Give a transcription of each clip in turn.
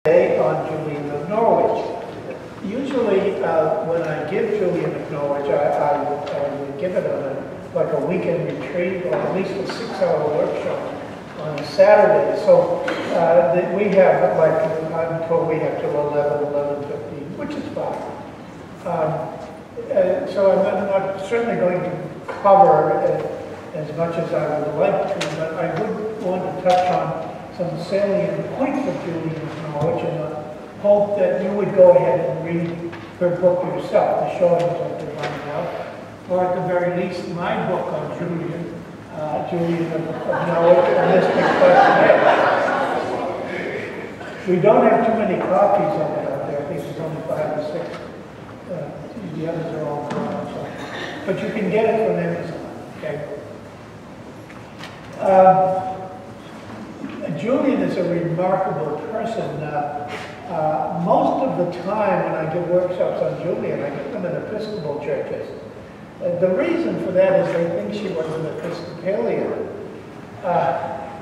On Julian of Norwich. Usually, when I give Julian of Norwich, I would give it on like a weekend retreat or at least a 6-hour workshop on Saturday. So we have, like, I'm told we have till 11:15, which is fine. So I'm not certainly going to cover as much as I would like to, but I would want to touch on some salient points of Julian of Norwich, and I hope that you would go ahead and read her book yourself, The Showings of Divine Love, or at the very least, my book on Julian of Norwich, and Mystic Questionnaire. We don't have too many copies of it out there. I think there's only 5 or 6. The others are all gone, so. But you can get it from Amazon, okay? Julian is a remarkable person. Most of the time when I give workshops on Julian, I give them in Episcopal churches. The reason for that is they think she was an Episcopalian.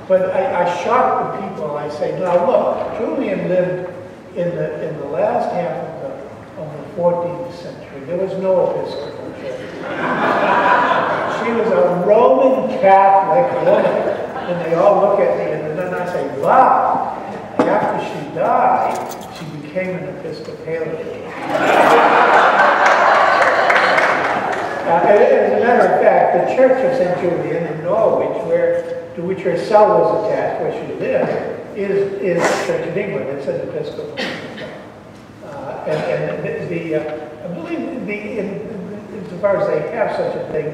But I shock the people. I say, now look, Julian lived in the last half of the 14th century. There was no Episcopal church. She was a Roman Catholic woman. And they all look at me, and then I say, wow, after she died, she became an Episcopalian. As a matter of fact, the Church of St. Julian in Norwich, to which her cell was attached, where she lived, is the Church of England. It's an Episcopal. I believe, as far as they have such a thing,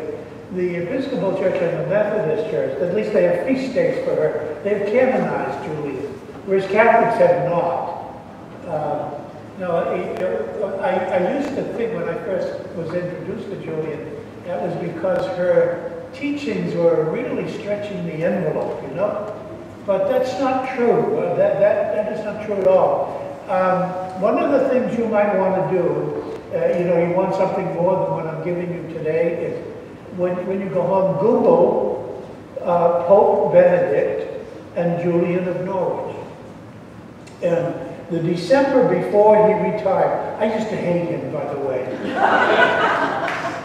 the Episcopal Church and the Methodist Church, at least they have feast days for her. They've canonized Julian, whereas Catholics have not. I used to think when I first was introduced to Julian, that was because her teachings were really stretching the envelope, you know? But that's not true. That is not true at all. One of the things you might want to do, you want something more than what I'm giving you today, is when you go home, Google Pope Benedict and Julian of Norwich. And the December before he retired, I used to hate him, by the way.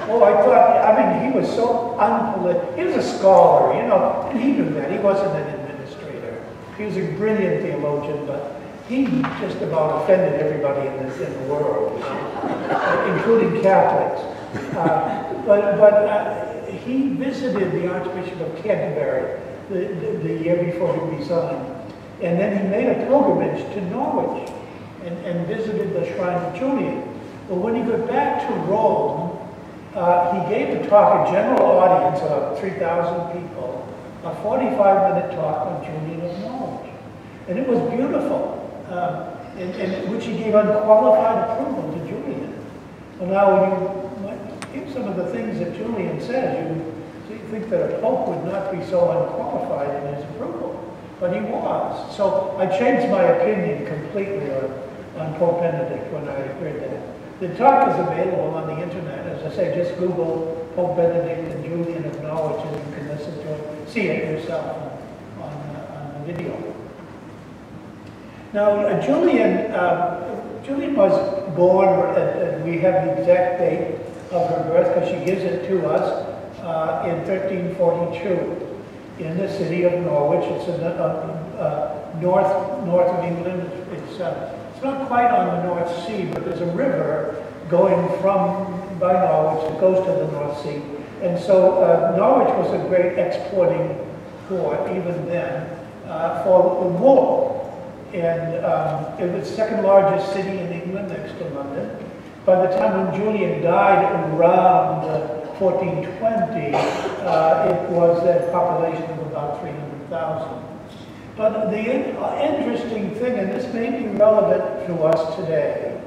He was so unpolitical. He was a scholar, and he knew that. He wasn't an administrator. He was a brilliant theologian, but he just about offended everybody in the world, including Catholics. But he visited the Archbishop of Canterbury the year before he resigned. And then he made a pilgrimage to Norwich and visited the shrine of Julian. Well, when he got back to Rome, he gave a talk, a general audience of 3,000 people, a 45-minute talk on Julian of Norwich. And it was beautiful, in which he gave unqualified approval to Julian. Well, now, when you hear some of the things that Julian says, you think that a pope would not be so unqualified in his approval. But he was. So I changed my opinion completely on Pope Benedict when I heard that. The talk is available on the internet. As I say, just Google Pope Benedict and Julian of Norwich, and you can listen to it, see it yourself on the video. Now, Julian was born, and we have the exact date of her birth because she gives it to us in 1342 in the city of Norwich. It's in the north of England. It's not quite on the North Sea, but there's a river going by Norwich that goes to the North Sea. And so Norwich was a great exporting port, even then, for wool. And it was the second largest city in England, next to London. By the time when Julian died around 1420, it was a population of about 300,000. But the interesting thing, and this may be relevant to us today,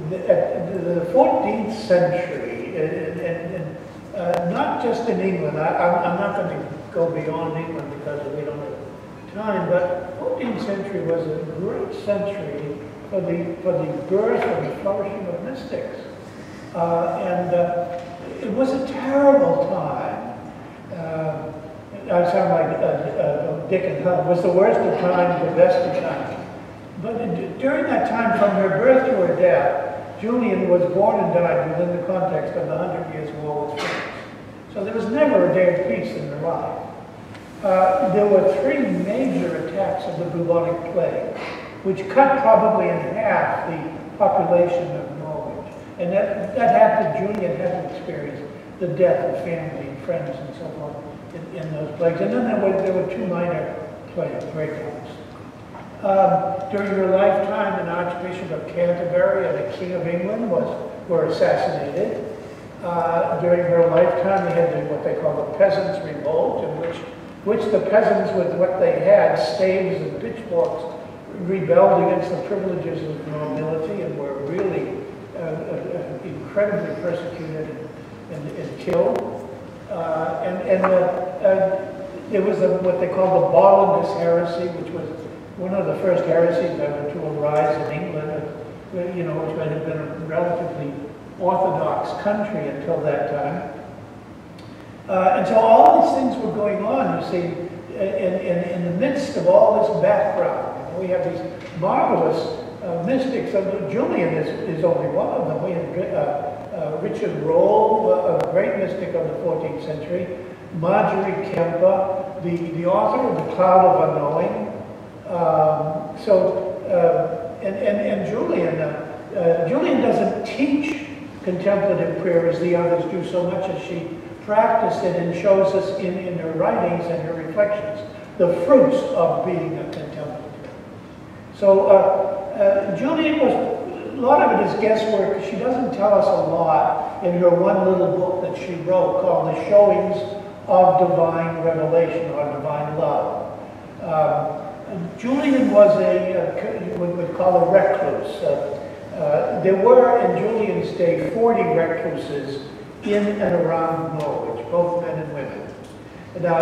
the 14th century, and not just in England, I'm not going to go beyond England because we don't have time, but 14th century was a great century for the birth and the flourishing of mystics. It was a terrible time. I sound like Dick and Helen. Was the worst of times the best of times? But during that time, from her birth to her death, Julian was born and died within the context of the 100 Years' War with France. So there was never a day of peace in her life. There were 3 major attacks of the bubonic plague, which cut probably in half the population of Norwich. And that happened, Julian had to experience the death of family and friends and so forth in those plagues. And then there were 2 minor plague breakouts. During her lifetime, an Archbishop of Canterbury and a King of England were assassinated. During her lifetime, they had what they call the Peasants' Revolt, in which the peasants, with what they had, staves and pitchforks, rebelled against the privileges of nobility and were really incredibly persecuted and killed. There was what they call the Bollandist heresy, which was one of the first heresies ever to arise in England, which had been a relatively orthodox country until that time. And so all these things were going on, you see, in the midst of all this background. We have these marvelous mystics. Julian is only one of them. We have Richard Rolle, a great mystic of the 14th century, Marjorie Kemper, the author of The Cloud of Unknowing. Julian doesn't teach contemplative prayer as the others do, so much as she practiced it and shows us in her writings and her reflections the fruits of being a contemplative. So Julian a lot of it is guesswork. She doesn't tell us a lot in her one little book that she wrote called The Showings of Divine Revelation or Divine Love. Julian was what we call a recluse. There were, in Julian's day, 40 recluses in and around Norwich, both men and women. Now,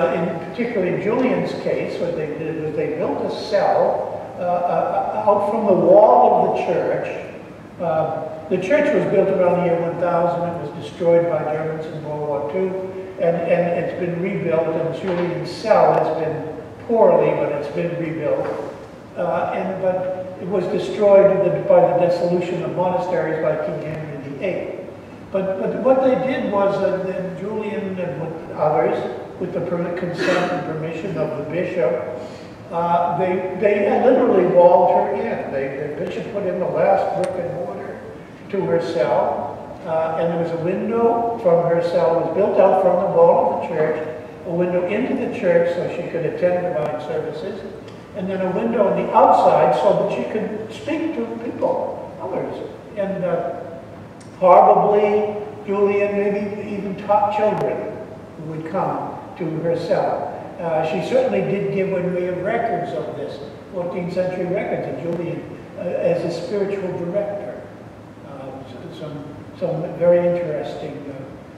particularly in Julian's case, what they did was they built a cell out from the wall of the church. The church was built around the year 1000. It was destroyed by Germans in World War II, and it's been rebuilt, and Julian's cell has been poorly, but it's been rebuilt. But it was destroyed by the dissolution of monasteries by King Henry VIII. But what they did was that Julian and with others, with the consent and permission of the bishop, they literally walled her in. The bishop put in the last brick and mortar to her cell, and there was a window from her cell. It was built out from the wall of the church, a window into the church so she could attend divine services, and then a window on the outside so that she could speak to people, others. And probably Julian maybe even taught children who would come to her cell. She certainly did give, when we have records of this, 14th century records of Julian as a spiritual director. Some very interesting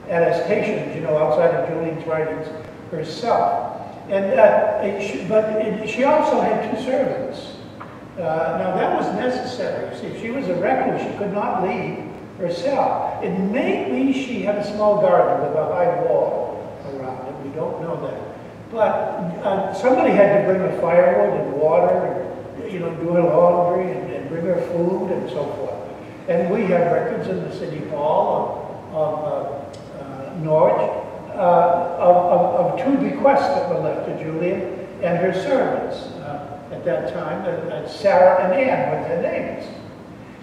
attestations, outside of Julian's writings herself. But she also had 2 servants. Now that was necessary. See, if she was a recluse, she could not leave her cell. It may be she had a small garden with a high wall around it. We don't know that. But somebody had to bring her firewood and water, and do her laundry and bring her food and so forth. And we have records in the City Hall of Norwich of 2 bequests that were left to Julian and her servants at that time. Sarah and Anne were their names.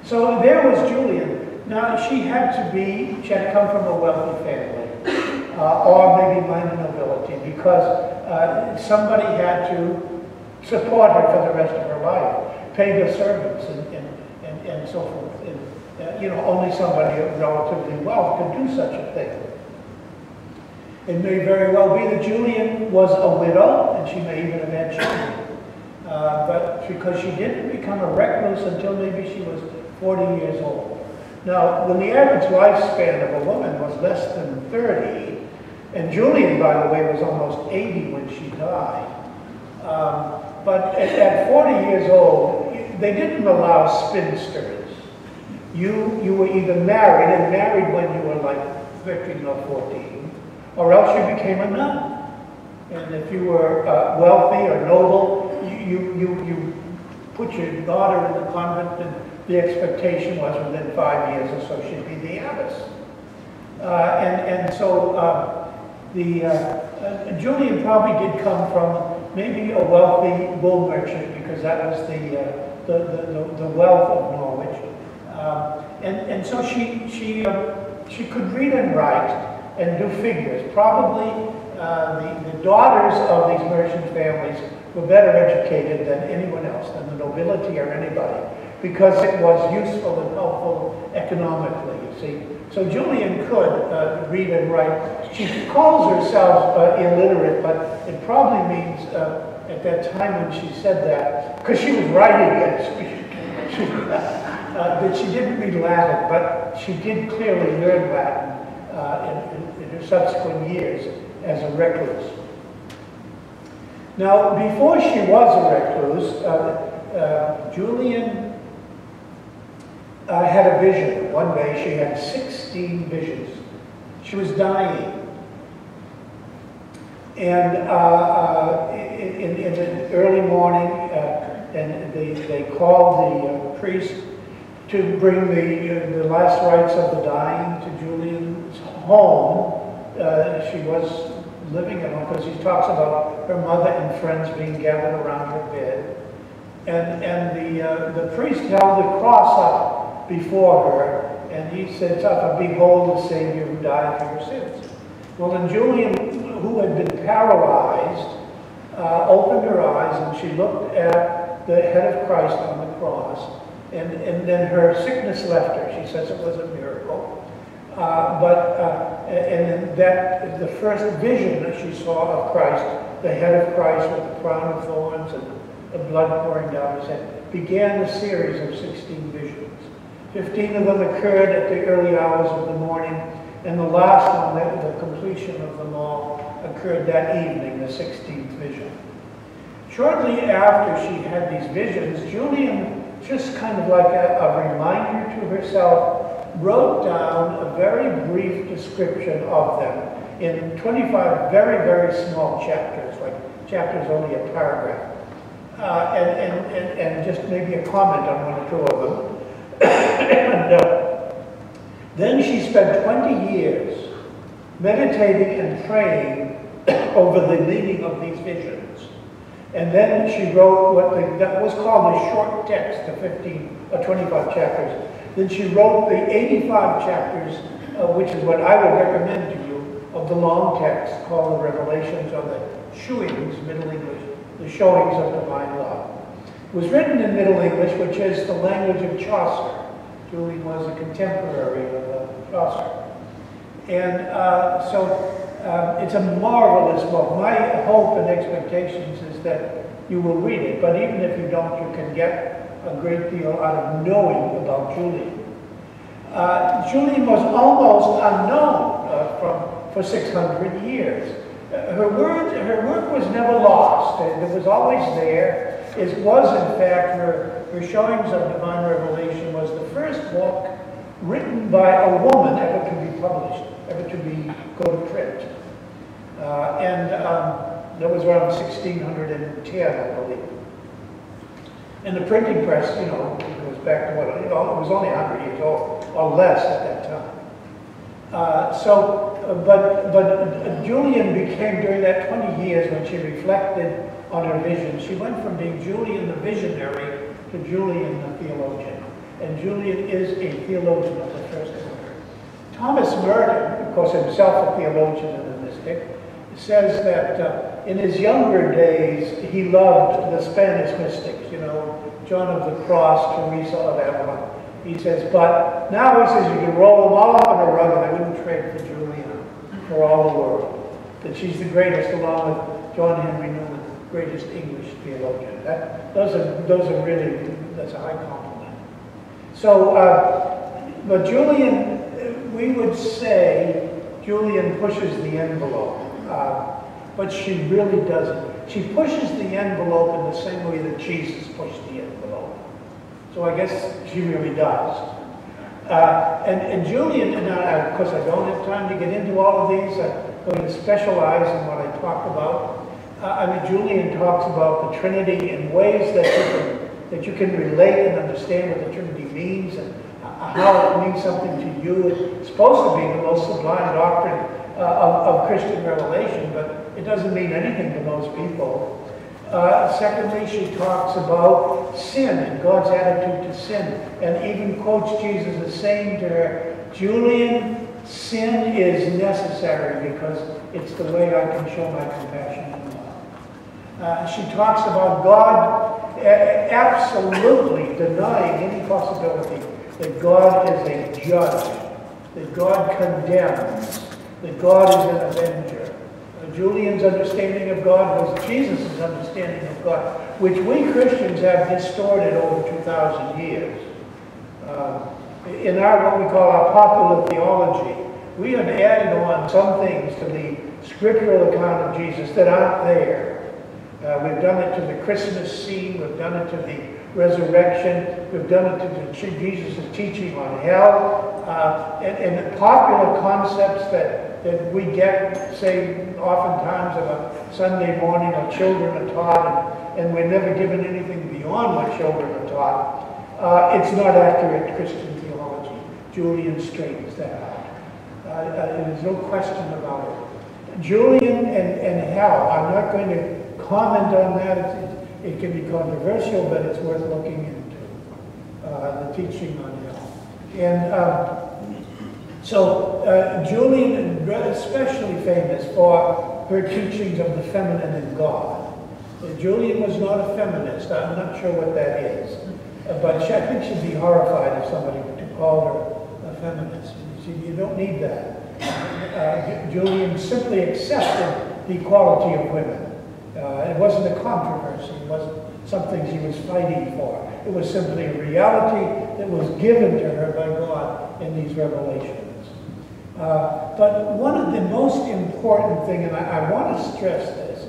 So there was Julian. Now she had to come from a wealthy family, or maybe minor nobility, because somebody had to support her for the rest of her life, pay the servants and so forth. And, only somebody of relatively wealth could do such a thing. It may very well be that Julian was a widow, and she may even have had children. But because she didn't become a recluse until maybe she was 40 years old. Now, when the average lifespan of a woman was less than 30, and Julian, by the way, was almost 80 when she died, but at 40 years old, they didn't allow spinsters. You were either married, and married when you were like 13 or 14, or else you became a nun. And if you were wealthy or noble, you put your daughter in the convent, and the expectation was within 5 years or so she'd be the abbess. Julian probably did come from maybe a wealthy wool merchant, because that was the wealth of Norwich. And so she could read and write and do figures. Probably the daughters of these merchant families were better educated than anyone else, than the nobility or anybody, because it was useful and helpful economically, you see. So Julian could read and write. She calls herself illiterate, but it probably means at that time when she said that, because she was writing it, that she didn't read Latin, but she did clearly learn Latin in her subsequent years as a recluse. Now, before she was a recluse, Julian had a vision. One day she had 16 visions. She was dying. And in the early morning, and they called the priest to bring the last rites of the dying to Julian's home. She was living at home, because he talks about her mother and friends being gathered around her bed. And the priest held the cross up before her, and he said, "Behold the Savior who died for your sins." Well, then Julian, who had been paralyzed, opened her eyes, and she looked at the head of Christ on the cross, and then her sickness left her. She says it was a miracle. And that the first vision that she saw of Christ, the head of Christ with the crown of thorns and the blood pouring down his head, began a series of 16 visions. 15 of them occurred at the early hours of the morning, and the last one, the completion of them all, occurred that evening, the 16th vision. Shortly after she had these visions, Julian, just kind of like a reminder to herself, wrote down a very brief description of them in 25 very, very small chapters, like chapters only a paragraph, and just maybe a comment on one or two of them. And then she spent 20 years meditating and praying over the meaning of these visions. And then she wrote that was called a short text of 15 or 25 chapters. Then she wrote the 85 chapters, which is what I would recommend to you, of the long text called the Revelations, or the Shewings, Middle English, the Showings of Divine Love. It was written in Middle English, which is the language of Chaucer. Julian was a contemporary of Chaucer. And it's a marvelous book. My hope and expectations is that you will read it, but even if you don't, you can get a great deal out of knowing about Julian. Julian was almost unknown for 600 years. Her work was never lost. It was always there. It was, in fact, her Showings of Divine Revelation was the first book written by a woman ever to be published, ever to go to print. That was around 1610, I believe. And the printing press, goes back to what, it was only 100 years old, or less at that time. But Julian became, during that 20 years when she reflected on her vision, she went from being Julian the visionary to Julian the theologian. And Julian is a theologian of the first order. Thomas Merton, of course himself a theologian and a mystic, says that in his younger days he loved the Spanish mystics, John of the Cross, Teresa of Avila. He says, but now he says you can roll them all up in a rug, and I wouldn't trade for Juliana for all the world. That she's the greatest, along with John Henry Newman, greatest English theologian. Those are really, that's a high compliment. So, but Julian, we would say Julian pushes the envelope, but she really doesn't. She pushes the envelope in the same way that Jesus pushed the envelope. So I guess she really does. And Julian, and of course I don't have time to get into all of these. I'm going to specialize in what I talk about. Julian talks about the Trinity in ways that you can that you can relate and understand what the Trinity means and how it means something to you. It's supposed to be the most sublime doctrine of Christian revelation, but it doesn't mean anything to most people. Secondly, she talks about sin and God's attitude to sin, and even quotes Jesus as saying to her, Julian, sin is necessary because it's the way I can show my compassion and love. She talks about God absolutely denying any possibility that God is a judge, that God condemns, that God is an avenger. Julian's understanding of God was Jesus' understanding of God, which we Christians have distorted over 2,000 years. In what we call our popular theology, we have added on some things to the scriptural account of Jesus that aren't there. We've done it to the Christmas scene, we've done it to the resurrection, we've done it to Jesus' teaching on hell, and popular concepts that we get, say, oftentimes of a Sunday morning or children are taught, and we're never given anything beyond what children are taught. It's not accurate Christian theology. Julian straightens that out. There's no question about it. Julian and hell, I'm not going to comment on that. It can be controversial, but it's worth looking into, the teaching on hell. And so Julian is especially famous for her teachings of the feminine in God. Julian was not a feminist. I'm not sure what that is. But I think she'd be horrified if somebody were to call her a feminist. You don't need that. Julian simply accepted the equality of women. It wasn't a controversy. It wasn't something she was fighting for. It was simply a reality that was given to her by God in these revelations. But one of the most important thing, and I want to stress this,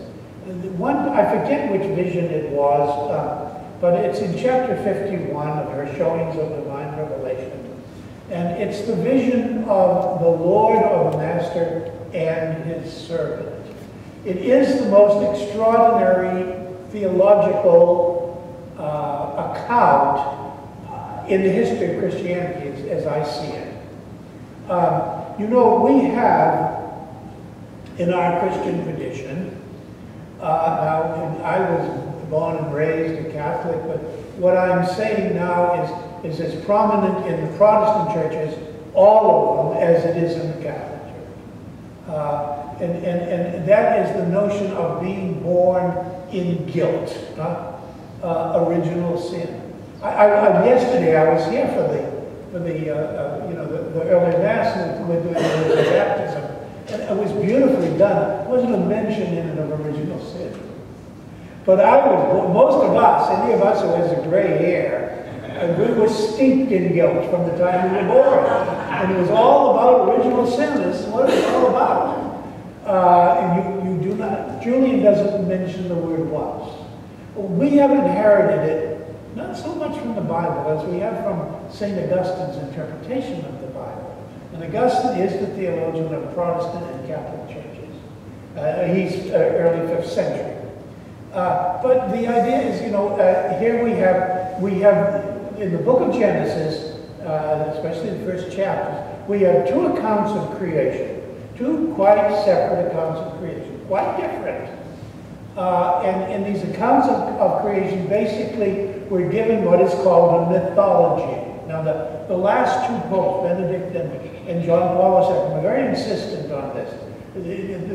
I forget which vision it was, but it's in chapter 51 of her Showings of Divine Revelation. And it's the vision of the Lord or the Master and his servant. It is the most extraordinary theological account in the history of Christianity as I see it. You know, we have in our Christian tradition, now I was born and raised a Catholic, but what I'm saying now is as prominent in the Protestant churches, all of them, as it is in the Catholic Church. And that is the notion of being born in guilt, original sin. Yesterday I was here for the early mass with the baptism, and it was beautifully done. There wasn't a mention in it of original sin. But most of us, any of us who has a gray hair, we were steeped in guilt from the time we were born. And it was all about original sin. This is what it's all about. And you do not, Julian doesn't mention the word was. We have inherited it, not so much from the Bible as we have from St. Augustine's interpretation of the Bible. And Augustine is the theologian of Protestant and Catholic churches. He's early 5th century. But the idea is, here we have in the book of Genesis, especially the first chapters, we have two accounts of creation, two quite separate accounts of creation, quite different. And these accounts of creation basically were given what is called a mythology. Now, the last two popes, Benedict and John Paul II, were very insistent on this.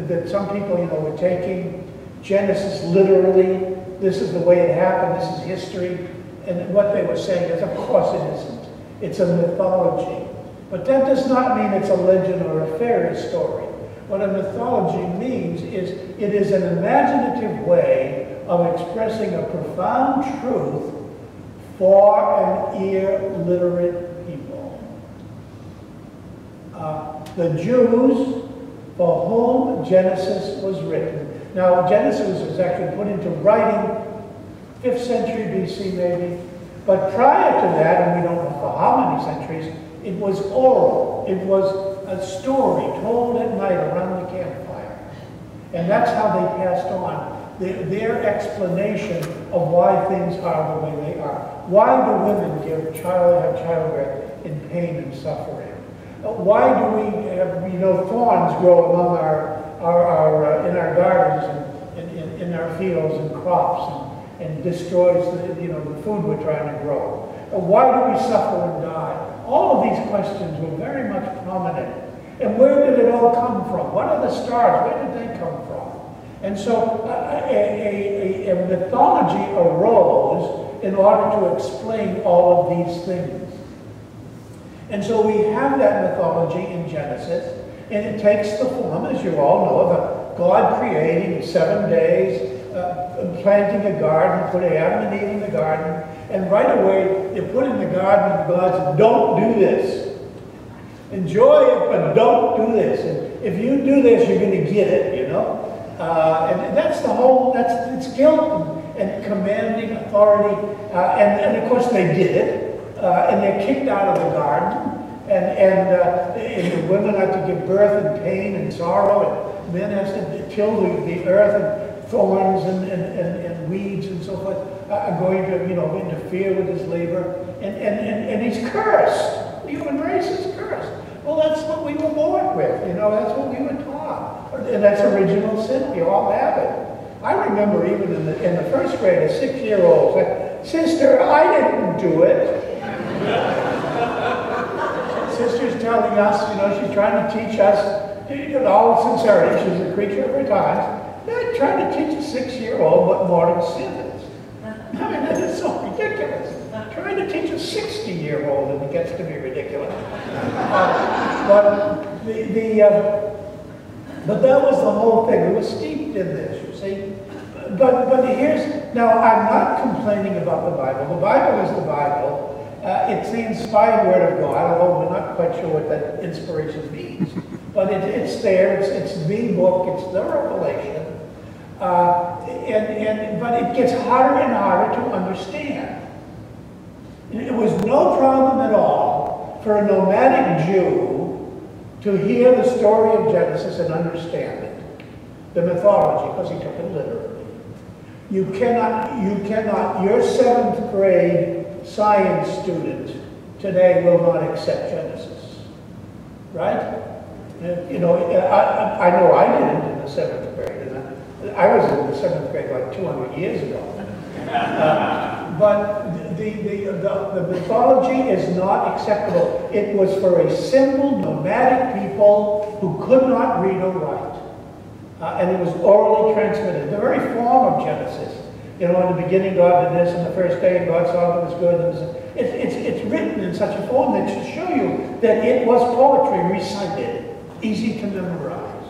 That some people, were taking Genesis literally. This is the way it happened. This is history. And what they were saying is, of course it isn't. It's a mythology. But that does not mean it's a legend or a fairy story. What a mythology means is it is an imaginative way of expressing a profound truth for an ear-literate people. The Jews for whom Genesis was written. Now, Genesis was actually put into writing 5th century BC maybe, but prior to that, and we don't know for how many centuries, it was oral. It was a story told at night around the campfire. And that's how they passed on their explanation of why things are the way they are. Why do women have childbirth in pain and suffering? Why do we have, thorns grow among in our gardens and in our fields and crops and destroys the food we're trying to grow? Why do we suffer and die? All of these questions were very much prominent. And where did it all come from? What are the stars? Where did they come from? And so a mythology arose in order to explain all of these things. And so we have that mythology in Genesis, and it takes the form, as you all know, of God creating in 7 days, planting a garden, putting Adam and Eve in the garden, and right away they're put in the garden and God said, don't do this. Enjoy it, but don't do this. And if you do this, you're going to get it, And that's the whole, it's guilt and commanding authority. And of course they did it. And they're kicked out of the garden. And the women have to give birth in pain and sorrow. And men has to till the earth, and thorns and weeds and so forth are going to, interfere with his labor. And he's cursed. The human race is cursed. Well, that's what we were born with. That's what we were taught. And that's original sin. We all have it. I remember even in the first grade, a 6-year-old said, "Sister, I didn't do it." Sister's telling us, she's trying to teach us, in all sincerity, she's a creature of her times, they're trying to teach a 6-year-old what mortal sin is. I mean, that is so ridiculous. Trying to teach a 60-year-old, and it gets to be ridiculous. But that was the whole thing. It was steeped in this, you see. But now I'm not complaining about the Bible. The Bible is the Bible. It's the inspired Word of God, although we're not quite sure what that inspiration means. But it's there. It's the book. It's the revelation. But it gets harder and harder to understand. It was no problem at all for a nomadic Jew to hear the story of Genesis and understand it, the mythology, because he took it literally. You cannot, your 7th grade science student today will not accept Genesis, right? I know I didn't in the 7th grade, and I was in the 7th grade like 200 years ago. But the mythology is not acceptable. It was for a simple nomadic people who could not read or write. And it was orally transmitted. The very form of Genesis. In the beginning God did this, and the first day and God saw it was good. And it's written in such a form that to show you that it was poetry recited, easy to memorize.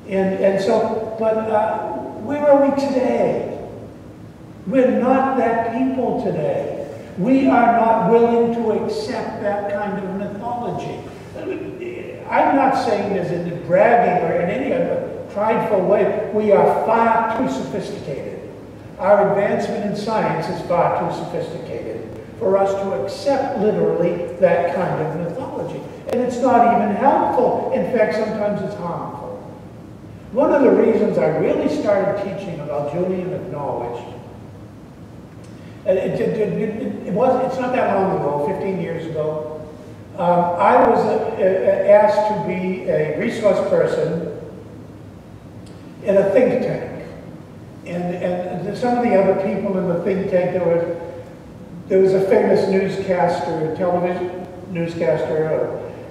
And so, but where are we today? We're not that people today. We are not willing to accept that kind of mythology. I'm not saying this in bragging or in any other prideful way. We are far too sophisticated. Our advancement in science is far too sophisticated for us to accept literally that kind of mythology. And it's not even helpful. In fact, sometimes it's harmful. One of the reasons I really started teaching about Julian of Norwich, it's not that long ago, 15 years ago, I was asked to be a resource person in a think tank. And some of the other people in the think tank, there was a famous newscaster, television newscaster,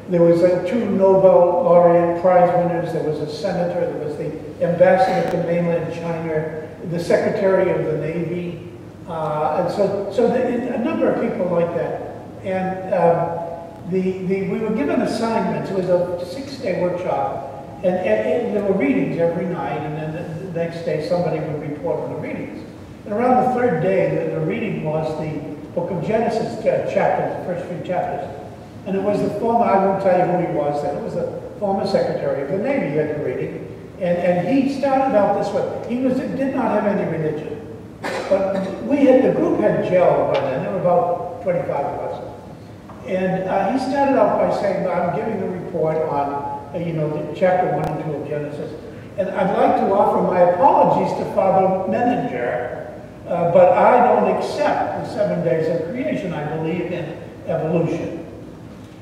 there was 2 Nobel laureate prize winners, there was a senator, there was the ambassador to mainland China, the secretary of the Navy, and so a number of people like that. And we were given assignments. It was a 6-day workshop. And there were readings every night, and then the next day somebody would report on the readings. And around the 3rd day, the reading was the book of Genesis chapters, the first few chapters. And it was the former, I won't tell you who he was then, it was the former secretary of the Navy who had the reading. And he started out this way. He did not have any religion. But the group had gelled by then, there were about 25 of us. And he started out by saying, I'm giving a report on the chapter 1 and 2 of Genesis. And I'd like to offer my apologies to Father Meninger, but I don't accept the 7 days of creation. I believe in evolution.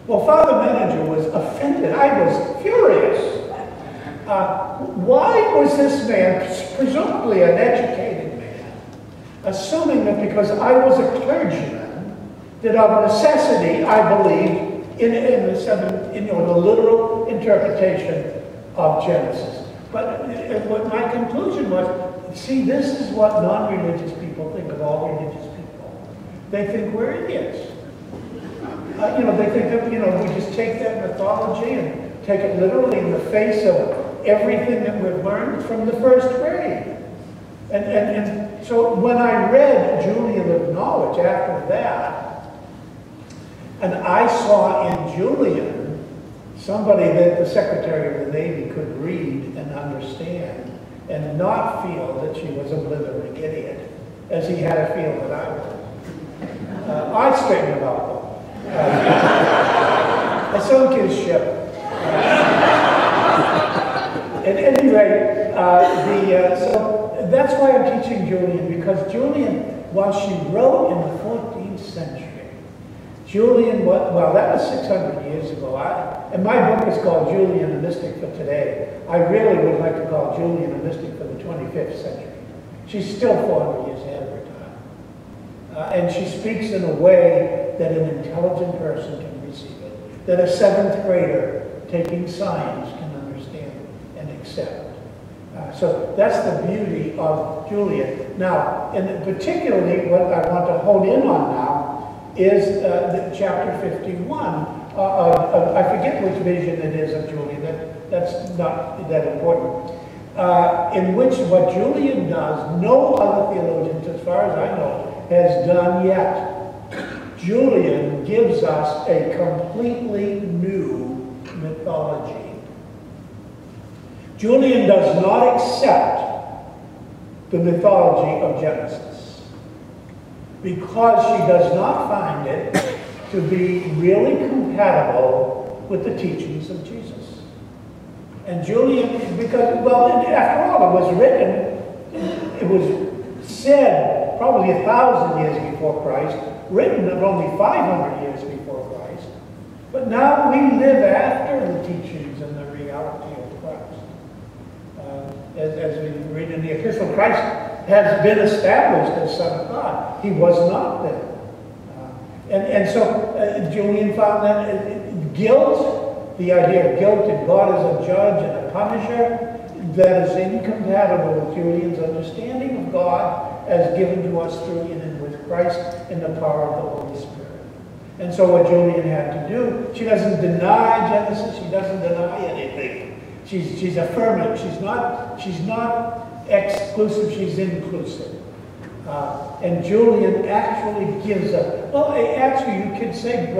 Well, Father Meninger was offended. I was furious. Why was this man, presumably an educated man, assuming that because I was a clergyman, that of necessity I believed in the literal interpretation of Genesis? But what my conclusion was, see, this is what non-religious people think of all religious people. They think we're idiots. They think that, we just take that mythology and take it literally in the face of everything that we've learned from the first grade. And so when I read Julian of Norwich after that, and I saw in Julian somebody that the Secretary of the Navy could read and understand and not feel that she was a blithering idiot, as he had a feel that I was. I'd straighten him out, though. I sunk his ship. At any rate, so that's why I'm teaching Julian, because Julian, while she wrote in the 14th century, Julian, well, that was 600 years ago. And my book is called Julian the Mystic for Today. I really would like to call Julian a mystic for the 25th century. She's still 400 years ahead of her time. And she speaks in a way that an intelligent person can receive it, that a 7th grader taking science can understand and accept. So that's the beauty of Julian. Now, and particularly what I want to hone in on now is chapter 51. I forget which vision it is of Julian. That's not that important. In which what Julian does, no other theologian, as far as I know, has done yet. Julian gives us a completely new mythology. Julian does not accept the mythology of Genesis because she does not find it to be really compatible with the teachings of Jesus. And Julian, because, well, after all, it was written, it was said probably 1,000 years before Christ, written only 500 years before Christ. But now we live after the teachings and the reality of Christ. As we read in the Epistle, Christ has been established as Son of God. He was not then. And so Julian found that guilt, the idea of guilt and God as a judge and a punisher, that is incompatible with Julian's understanding of God as given to us through in and with Christ in the power of the Holy Spirit. And so what Julian had to do, she doesn't deny Genesis, she doesn't deny anything. She's affirming. She's not exclusive, she's inclusive. And Julian actually gives a, well, actually you could say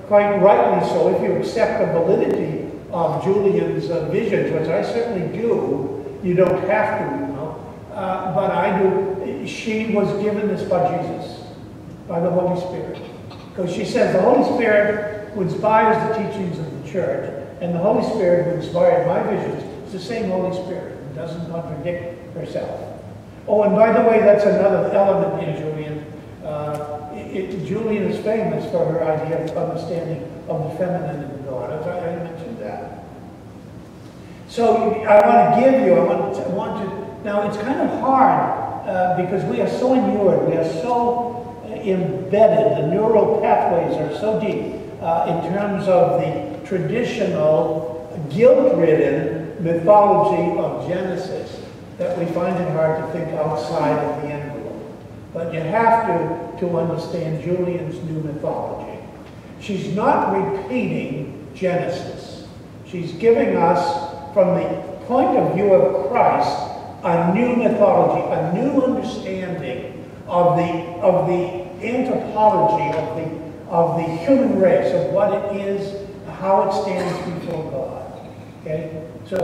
quite rightly so, if you accept the validity of Julian's visions, which I certainly do. You don't have to, you know, but I do. She was given this by Jesus, by the Holy Spirit. Because she says the Holy Spirit who inspires the teachings of the church, and the Holy Spirit who inspired my visions is the same Holy Spirit. It doesn't contradict herself. Oh, and by the way, that's another element in Julian. Julian is famous for her idea of understanding of the feminine in God. I mentioned that. So I want to give you, now it's kind of hard because we are so inured, we are so embedded, the neural pathways are so deep in terms of the traditional guilt-ridden mythology of Genesis that we find it hard to think outside of the envelope. But you have to understand Julian's new mythology. She's not repeating Genesis. She's giving us, from the point of view of Christ, a new mythology, a new understanding of the anthropology of the human race, of what it is, how it stands before God. Okay? So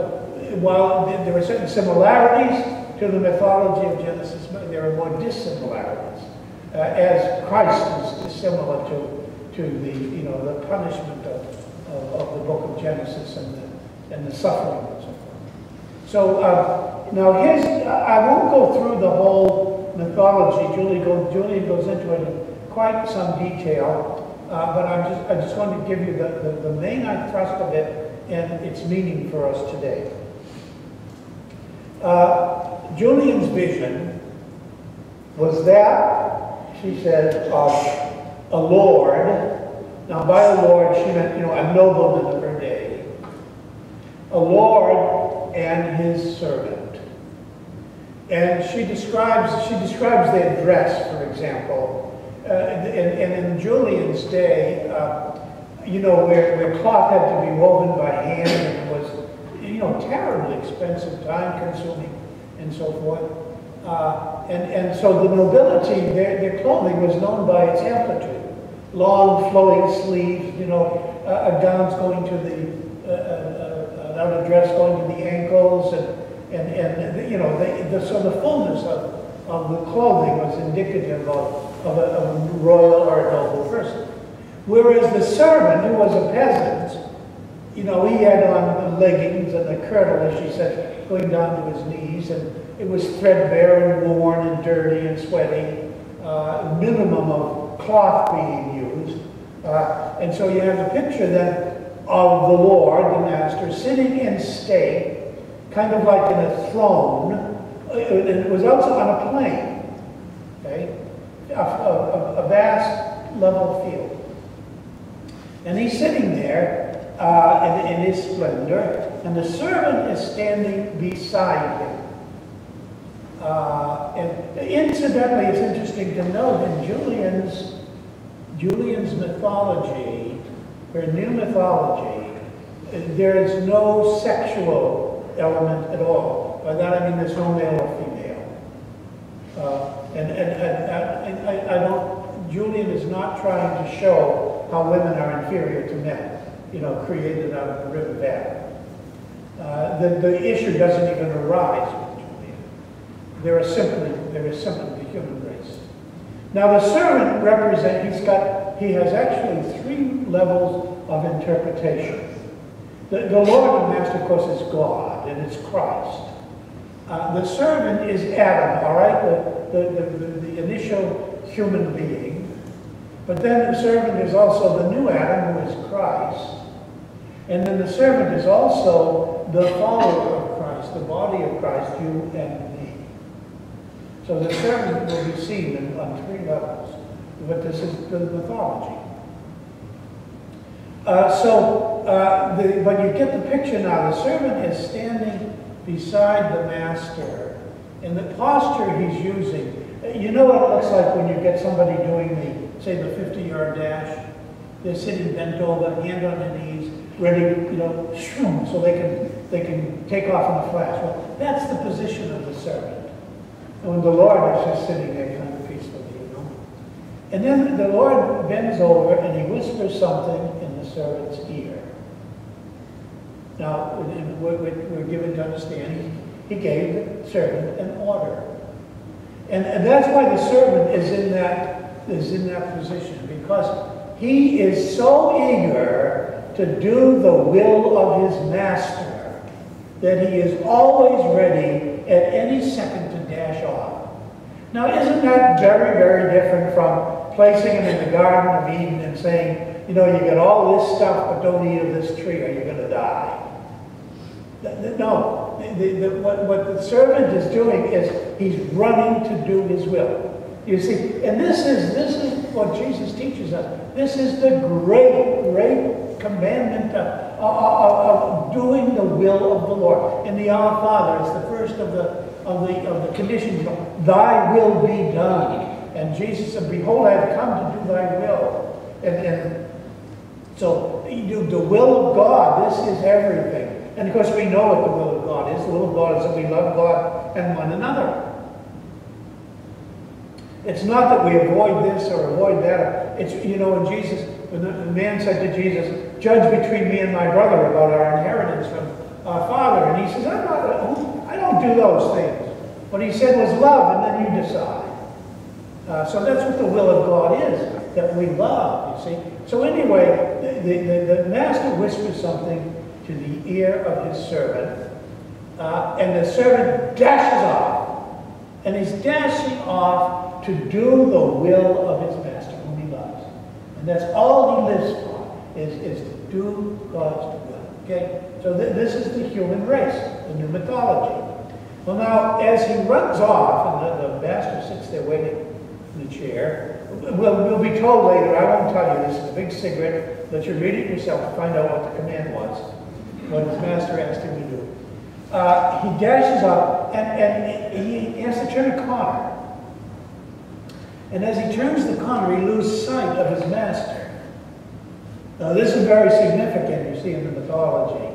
while there are certain similarities to the mythology of Genesis, there are more dissimilarities, as Christ is similar to the punishment of the book of Genesis and the suffering and so forth. So now I won't go through the whole mythology. Julian goes into it in quite some detail, but I just want to give you the main thrust of it and its meaning for us today. Julian's vision was that, she says, of a lord. Now, by a lord, she meant, a nobleman of her day. A lord and his servant. And she describes their dress, for example. And in Julian's day, where cloth had to be woven by hand, and it was, terribly expensive, time-consuming, and so forth. And so the nobility, their clothing was known by its amplitude. Long flowing sleeves, a gown's going to the outer dress going to the ankles, so the fullness of the clothing was indicative of a royal or a noble person. Whereas the servant, who was a peasant, he had on leggings and a kirtle, as she said, going down to his knees, and it was threadbare and worn and dirty and sweaty, minimum of cloth being used. And so you have a picture then of the Lord, the Master, sitting in state, kind of like in a throne. It was also on a plain, okay? A vast level field. And he's sitting there in his splendor, and the servant is standing beside him. And incidentally, it's interesting to note in Julian's mythology, her new mythology, there is no sexual element at all. By that I mean there's no male or female. Julian is not trying to show how women are inferior to men, created out of the river valley. The issue doesn't even arise with Julian. There is simply the human race. Now the servant he has actually 3 levels of interpretation. The Lord and Master, of course, is God, and it's Christ. The servant is Adam, all right, the initial human being. But then the servant is also the new Adam, who is Christ. And then the servant is also the follower of Christ, the body of Christ, you and me. So the servant will be seen on 3 levels. But this is the mythology. But you get the picture now. The servant is standing beside the master. And the posture he's using, you know what it looks like when you get somebody doing say the 50-yard dash? They're sitting bent over, hand on their knees, ready, so they can take off in a flash. Well, that's the position of the servant. And when the Lord is just sitting there kind of peacefully, And then the Lord bends over and he whispers something in the servant's ear. Now, we're given to understand he gave the servant an order. And that's why the servant is in that position, because he is so eager to do the will of his master that he is always ready at any second to dash off. Now, isn't that very, very different from placing him in the Garden of Eden and saying, you got all this stuff, but don't eat of this tree or you're going to die? No. What the servant is doing is he's running to do his will. You see, and this is what Jesus teaches us. This is the great commandment of doing the will of the Lord. In the Our Father, it's the first of the conditions. Thy will be done. And Jesus said, behold, I have come to do thy will. And so you do the will of God. This is everything. And of course, we know what the will of God is. The will of God is that we love God and one another. It's not that we avoid this or avoid that. It's, when Jesus, when the man said to Jesus, judge between me and my brother about our inheritance from our father. And he says, I don't do those things. What he said was love, and then you decide. So that's what the will of God is, that we love, you see. So anyway, the master whispers something to the ear of his servant, And the servant dashes off. And he's dashing off to do the will of his master, whom he loves. And that's all he lives for, is to do God's will. Okay? So this is the human race, the new mythology. Well, now, as he runs off, and the master sits there waiting in the chair, we'll be told later, I won't tell you, this is a big secret, let you read it yourself to find out what the command was, what his master asked him to do. He dashes up, and he has to turn a corner. And as he turns the corner, he loses sight of his master. Now, this is very significant, you see, in the mythology.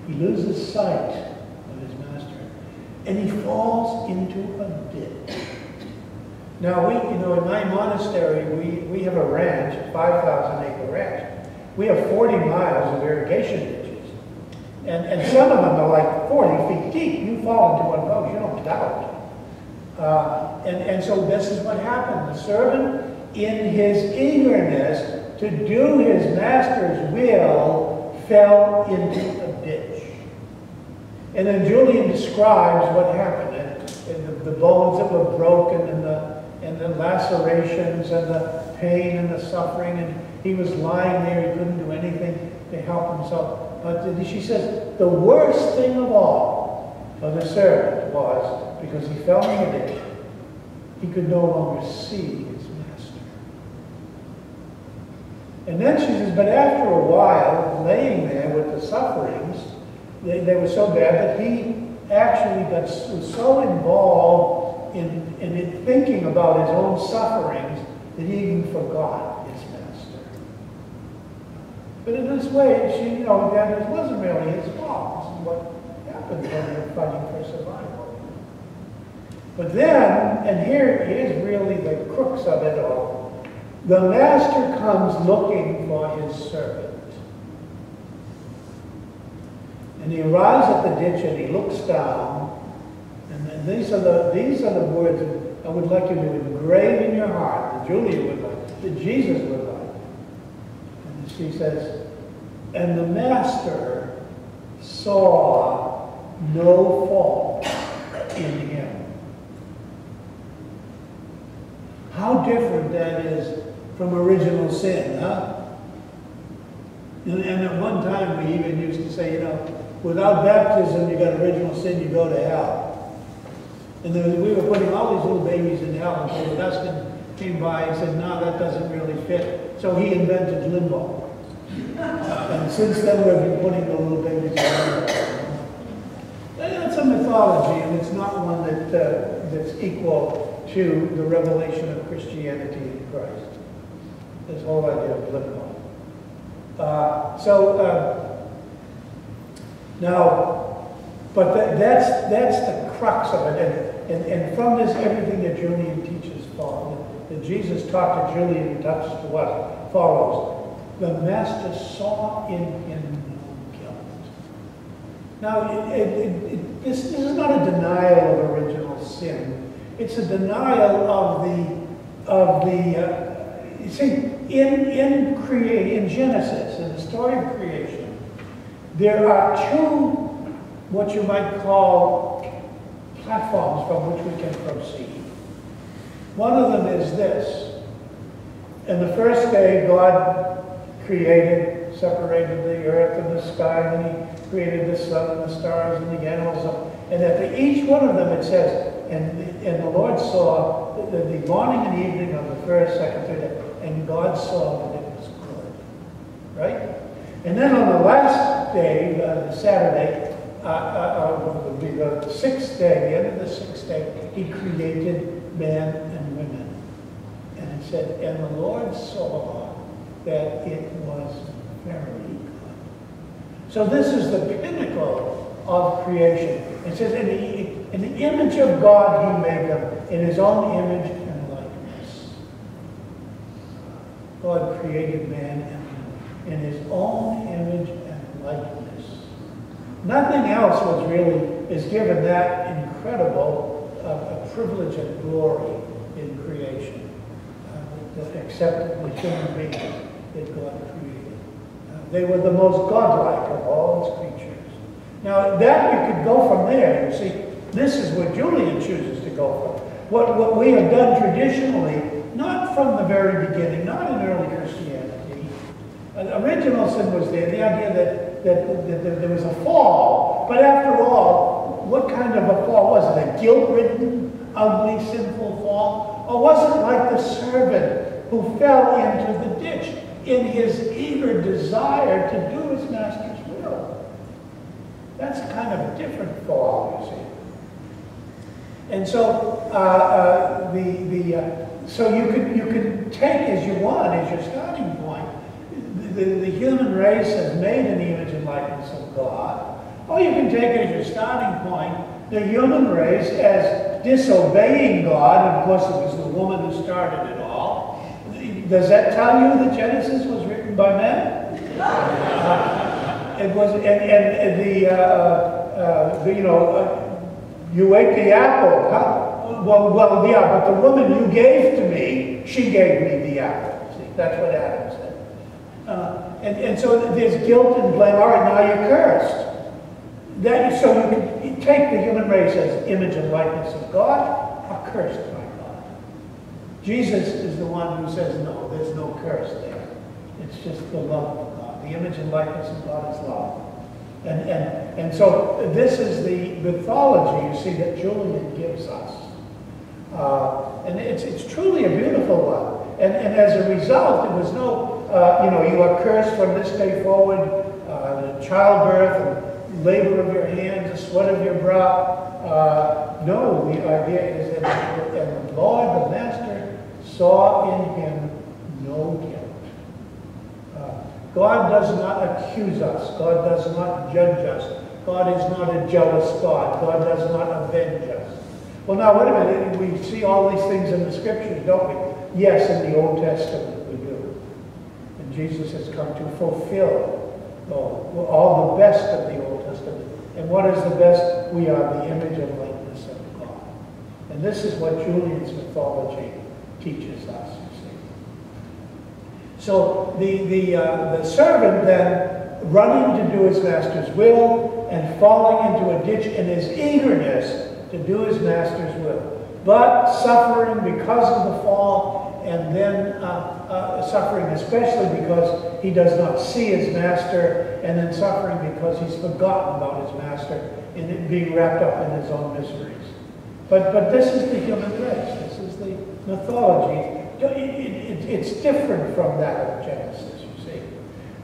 He loses sight of his master, and he falls into a ditch. Now, in my monastery, we have a ranch, a 5,000-acre ranch. We have 40 miles of irrigation ditches. And some of them are like 40 feet deep. You fall into one of those, you don't doubt. And so this is what happened. The servant, in his eagerness to do his master's will, fell into a ditch. And then Julian describes what happened, and the bones that were broken, and the lacerations, and the pain, and the suffering, and he was lying there, he couldn't do anything to help himself. But she says, the worst thing of all for the servant was, because he fell in the ditch, he could no longer see his master. And then she says, but after a while, laying there with the sufferings, they were so bad that he actually was so involved in thinking about his own sufferings that he even forgot his master. But in this way, that it wasn't really his fault. This is what happens when you're fighting for survival. But then, and here's really the crux of it all, the master comes looking for his servant. And he arrives at the ditch and he looks down, and then these are the words that I would like you to engrave in your heart, that Julia would like, that Jesus would like. And she says, and the master saw no fault in him. How different that is from original sin, huh? And at one time we even used to say, without baptism, you got original sin, you go to hell. And then we were putting all these little babies in hell, and so Augustine came by and said, no, that doesn't really fit. So he invented limbo. And since then, we've been putting the little babies in limbo. That's a mythology, and it's not one that's equal to the revelation of Christianity in Christ. This whole idea of limbo. Now, but that's the crux of it, and from this, everything that Julian teaches follows. That Jesus taught to Julian and touched to what follows. The master saw in him no guilt. Now, this is not a denial of original sin. It's a denial of the you see, in Genesis, in the story of creation, there are two, what you might call, platforms from which we can proceed. One of them is this. In the first day, God created, separated the earth and the sky, and he created the sun and the stars and the animals. And at each one of them it says, and the Lord saw the morning and evening of the first, second, third day, and God saw that it was good. Right? And then on the last day, the Saturday, would be the sixth day, the end of the sixth day, he created man and women. And it said, and the Lord saw that it was very good. So this is the pinnacle of creation. It says, in the image of God he made them, in his own image and likeness. God created man and woman in his own image and likeness. Nothing else is given that incredible privilege and glory in creation, except the human beings that God created. They were the most godlike of all his creatures. Now, that you could go from there. You see, this is where Julian chooses to go from. What we have done traditionally, not from the very beginning, not in early Christianity. Original sin was there, the idea that there was a fall. But after all, what kind of a fall was it? A guilt-ridden, ugly, sinful fall? Or was it like the servant who fell into the ditch in his eager desire to do his master's will? That's kind of a different fall, you see. And so, so you could take as you want as your starting point. The human race is made in the image and likeness of God. Or you can take as your starting point the human race as disobeying God. And of course, it was the woman who started it all. Does that tell you that Genesis was written by men? It was, and you ate the apple. Huh? Well, yeah, but the woman you gave to me, she gave me the apple. See, that's what Adam said. And so there's guilt and blame. All right, now you're cursed. So you can take the human race as image and likeness of God, or cursed by God. Jesus is the one who says, no, there's no curse there. It's just the love of God. The image and likeness of God is love. And so this is the mythology, you see, that Julian gives us. And it's truly a beautiful one. And as a result, there was no, you are cursed from this day forward, childbirth and labor of your hands, the sweat of your brow. No, the idea is that and the Lord, the Master, saw in him no guilt. God does not accuse us. God does not judge us. God is not a jealous God. God does not avenge us. Well, now, wait a minute. We see all these things in the Scriptures, don't we? Yes, in the Old Testament we do. And Jesus has come to fulfill all the best of the Old Testament. And what is the best? We are the image and likeness of God. And this is what Julian's mythology teaches us. So the servant then running to do his master's will and falling into a ditch in his eagerness to do his master's will, but suffering because of the fall, and then suffering especially because he does not see his master, and then suffering because he's forgotten about his master and it being wrapped up in his own miseries. But this is the human race. This is the mythology. It's different from that of Genesis, you see.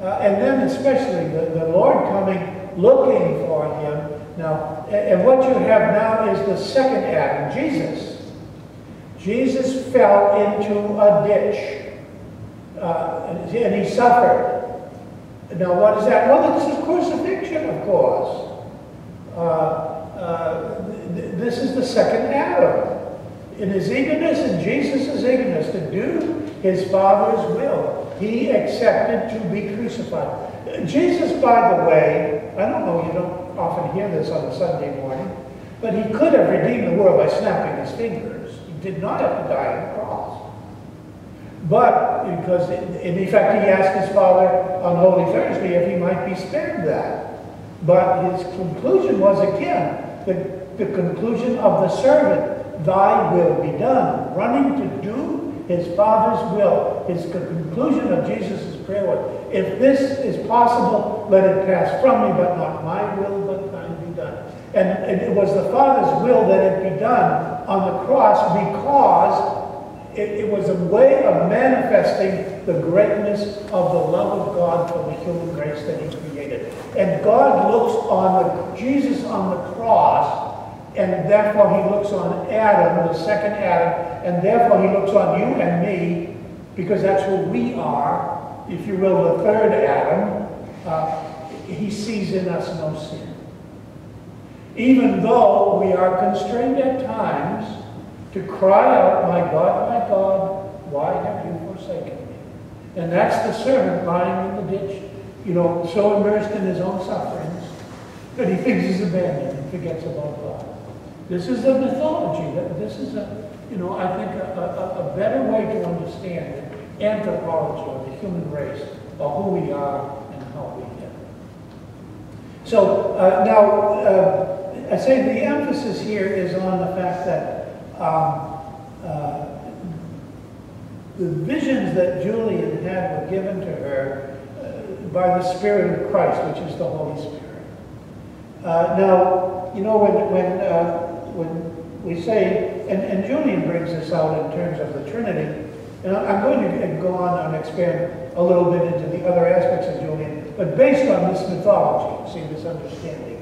And then especially the Lord coming, looking for him. Now, and what you have now is the second Adam, Jesus. Jesus fell into a ditch, and he suffered. Now, what is that? Well, it's his crucifixion, of course. This is the second Adam. In his eagerness, in Jesus' eagerness to do his Father's will, he accepted to be crucified. Jesus, by the way, I don't know, you don't often hear this on a Sunday morning, but he could have redeemed the world by snapping his fingers. He did not have to die on the cross. But, because, in fact, he asked his Father on Holy Thursday if he might be spared that. But his conclusion was, again, the conclusion of the servant. Thy will be done. Running to do his Father's will. His conclusion of Jesus' prayer was, if this is possible, let it pass from me, but not my will, but thine be done. And it was the Father's will that it be done on the cross because it was a way of manifesting the greatness of the love of God for the human race that he created. And God looks on Jesus on the cross, and therefore he looks on Adam, the second Adam, and therefore he looks on you and me, because that's who we are, if you will, the third Adam. He sees in us no sin. Even though we are constrained at times to cry out, my God, why have you forsaken me? And that's the servant lying in the ditch, so immersed in his own sufferings that he thinks he's abandoned and forgets about God. This is a mythology. This is I think a better way to understand anthropology, or the human race, or who we are and how we live. So now, I say the emphasis here is on the fact that the visions that Julian had were given to her by the Spirit of Christ, which is the Holy Spirit. Now, you know, when we say, and Julian brings this out in terms of the Trinity, and I'm going to go on and expand a little bit into the other aspects of Julian, but based on this mythology, see, this understanding.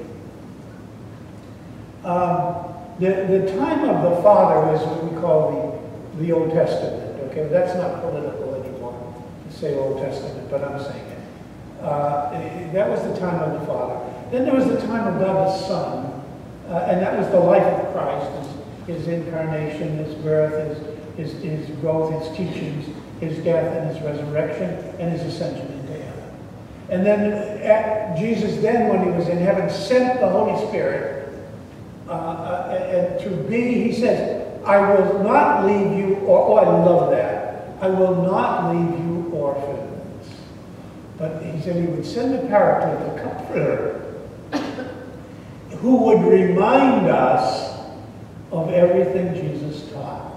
The time of the Father is what we call the Old Testament. Okay, that's not political anymore to say Old Testament, but I'm saying it. That was the time of the Father. Then there was the time of God the Son, and that was the life of Christ, his incarnation, his birth, his growth, his teachings, his death and his resurrection, and his ascension into heaven. And then Jesus then, when he was in heaven, sent the Holy Spirit and to be, he says, I will not leave you, I love that. I will not leave you orphans. But he said he would send the Paraclete, the Comforter, who would remind us of everything Jesus taught.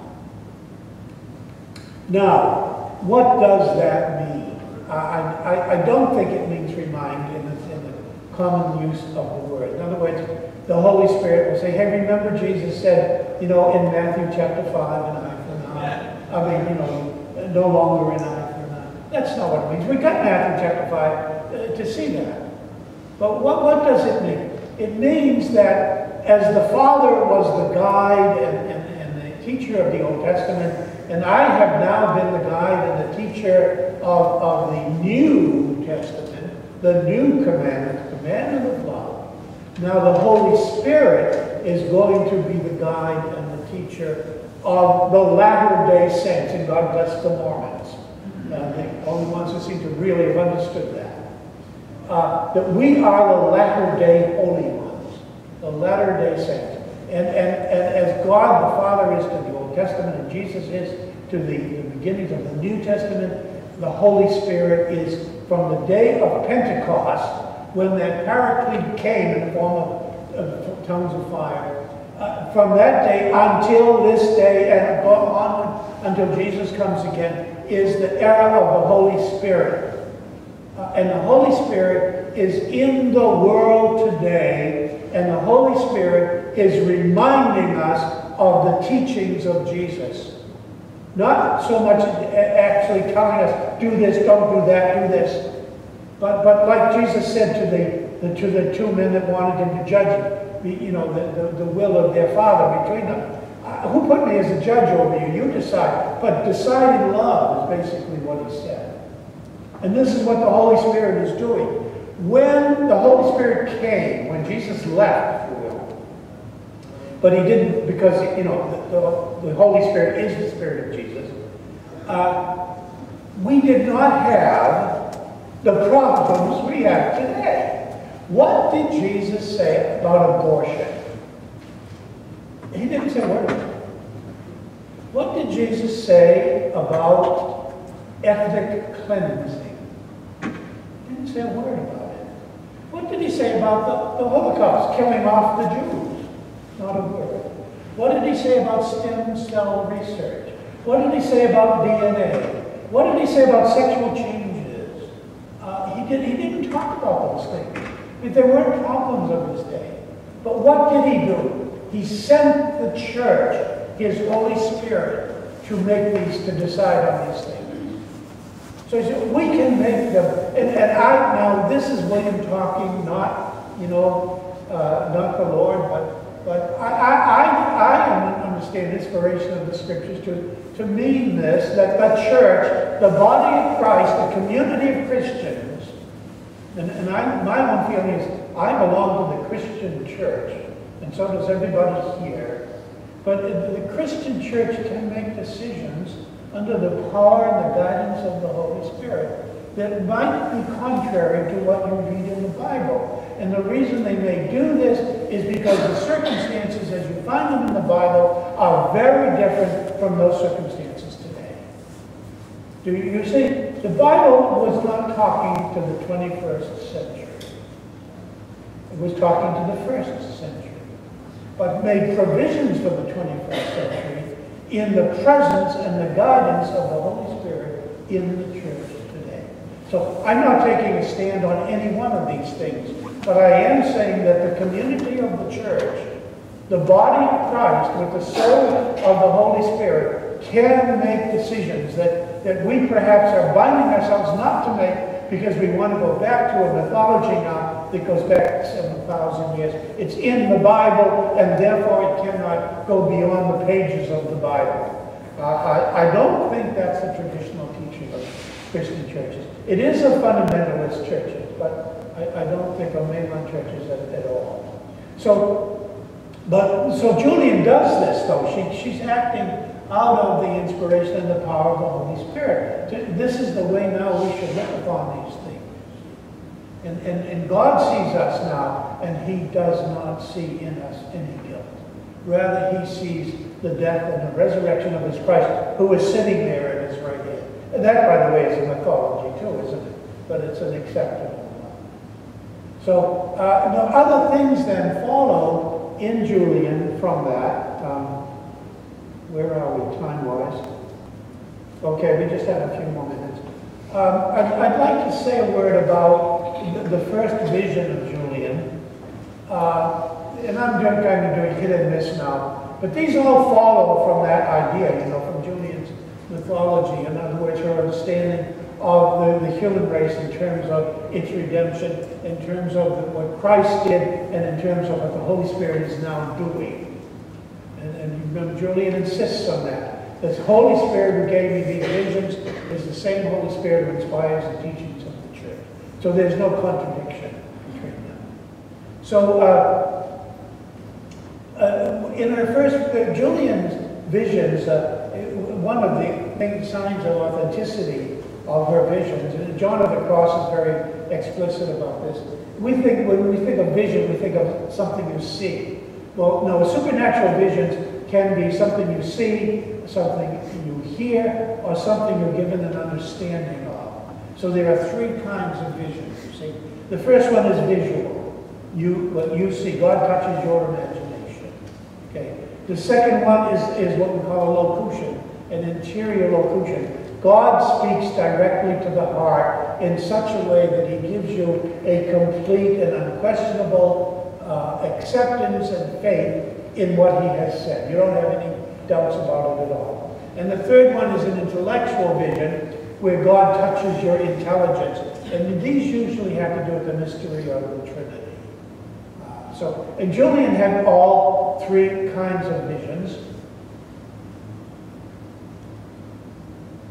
Now, what does that mean? I don't think it means remind in the common use of the word. In other words, the Holy Spirit will say, hey, remember Jesus said, you know, in Matthew chapter 5, an eye for an eye. I mean, you know, no longer an eye for an eye. That's not what it means. We got Matthew chapter 5 to see that. But what does it mean? It means that as the Father was the guide and the teacher of the Old Testament, and I have now been the guide and the teacher of the New Testament, the new commandment, the commandment of love. Now the Holy Spirit is going to be the guide and the teacher of the latter-day saints, and God bless the Mormons. The only ones who seem to really have understood that. That we are the latter-day holy ones, the latter-day saints. And as God the Father is to the Old Testament and Jesus is to the beginnings of the New Testament, the Holy Spirit is from the day of Pentecost, when that Paraclete came in the form of tongues of fire. From that day until this day and onward until Jesus comes again is the era of the Holy Spirit. And the Holy Spirit is in the world today, and the Holy Spirit is reminding us of the teachings of Jesus. Not so much actually telling us, do this, don't do that, do this. But like Jesus said to the two men that wanted him to judge the will of their Father between them. Who put me as a judge over you? You decide. But decide in love is basically what he said. And this is what the Holy Spirit is doing. When the Holy Spirit came, when Jesus left, if you will, but he didn't, because, you know, the Holy Spirit is the Spirit of Jesus, we did not have the problems we have today. What did Jesus say about abortion? He didn't say a word about it. What did Jesus say about ethnic cleansing? He didn't say a word about it. What did he say about the Holocaust, killing off the Jews? Not a word. What did he say about stem cell research? What did he say about DNA? What did he say about sexual changes? He didn't talk about those things. There weren't problems of his day. But what did he do? He sent the church, his Holy Spirit, to make these, to decide on these things. So he said, we can make them. Now this is William talking, not, not the Lord, but I understand inspiration of the scriptures to mean this, that the church, the body of Christ, the community of Christians, and my own feeling is I belong to the Christian church, and so does everybody here. But the Christian church can make decisions under the power and the guidance of the Holy Spirit that might be contrary to what you read in the Bible. And the reason they may do this is because the circumstances as you find them in the Bible are very different from those circumstances today. Do you see? The Bible was not talking to the 21st century. It was talking to the first century, but made provisions for the 21st century in the presence and the guidance of the Holy Spirit in the church today. So I'm not taking a stand on any one of these things, but I am saying that the community of the church, the body of Christ with the soul of the Holy Spirit, can make decisions that we perhaps are binding ourselves not to make because we want to go back to a mythology now that goes back 7,000 years. It's in the Bible, and therefore it cannot go beyond the pages of the Bible. I don't think that's the traditional teaching of Christian churches. It is of fundamentalist churches, but I don't think of mainline churches at all. So Julian does this, though. She's acting out of the inspiration and the power of the Holy Spirit. This is the way now we should look upon these things. And God sees us now, and he does not see in us any guilt. Rather, he sees the death and the resurrection of his Christ, who is sitting there at his right hand. And that, by the way, is a mythology too, isn't it? But it's an acceptable one. So, other things then follow in Julian from that. Where are we time-wise? Okay, we just have a few more minutes. I'd like to say a word about the first vision of Julian. And I'm kind of doing hit and miss now. But these all follow from that idea, from Julian's mythology. In other words, her understanding of the human race in terms of its redemption, in terms of what Christ did, and in terms of what the Holy Spirit is now doing. And remember, Julian insists on that. This Holy Spirit who gave me these visions is the same Holy Spirit who inspires the teachings of the church. So there's no contradiction between them. So in her first, Julian's visions, one of the signs of authenticity of her visions, and John of the Cross is very explicit about this. When we think of vision, we think of something you see. Well, no, supernatural visions can be something you see, something you hear, or something you're given an understanding of. So there are three kinds of visions, you see. The first one is visual. What you see, God touches your imagination. Okay. The second one is what we call a locution, an interior locution. God speaks directly to the heart in such a way that he gives you a complete and unquestionable acceptance and faith in what he has said. You don't have any doubts about it at all. And the third one is an intellectual vision where God touches your intelligence. And these usually have to do with the mystery of the Trinity. And Julian had all three kinds of visions.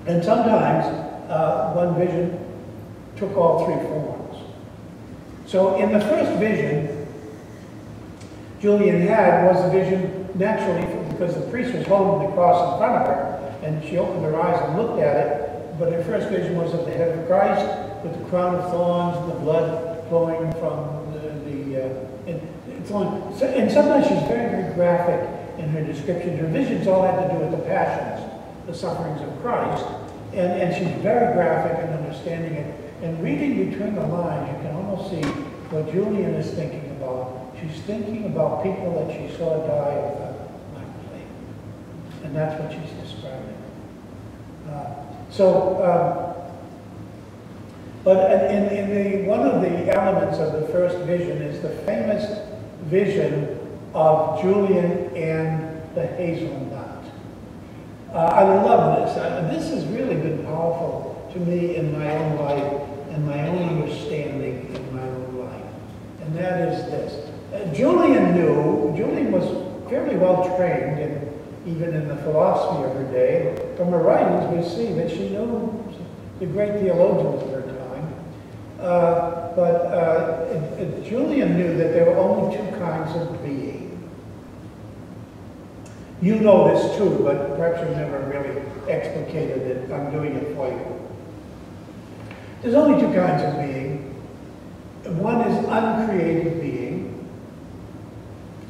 And sometimes one vision took all three forms. So in the first vision Julian had was a vision naturally because the priest was holding the cross in front of her, and she opened her eyes and looked at it. But her first vision was of the head of Christ with the crown of thorns and the blood flowing from and sometimes she's very, very graphic in her description. Her visions all had to do with the passions, the sufferings of Christ, and she's very graphic in understanding it. And reading between the lines, you can almost see what Julian is thinking about. She's thinking about people that she saw die without plague. And that's what she's describing. But in one of the elements of the first vision is the famous vision of Julian and the hazelnut. I love this. This has really been powerful to me in my own life and my own understanding in my own life. And that is this. Julian was fairly well trained, even in the philosophy of her day. From her writings, we see that she knew the great theologians of her time. But Julian knew that there were only two kinds of being. You know this too, but perhaps you've never really explicated it. I'm doing it for you. There's only two kinds of being. One is uncreated being,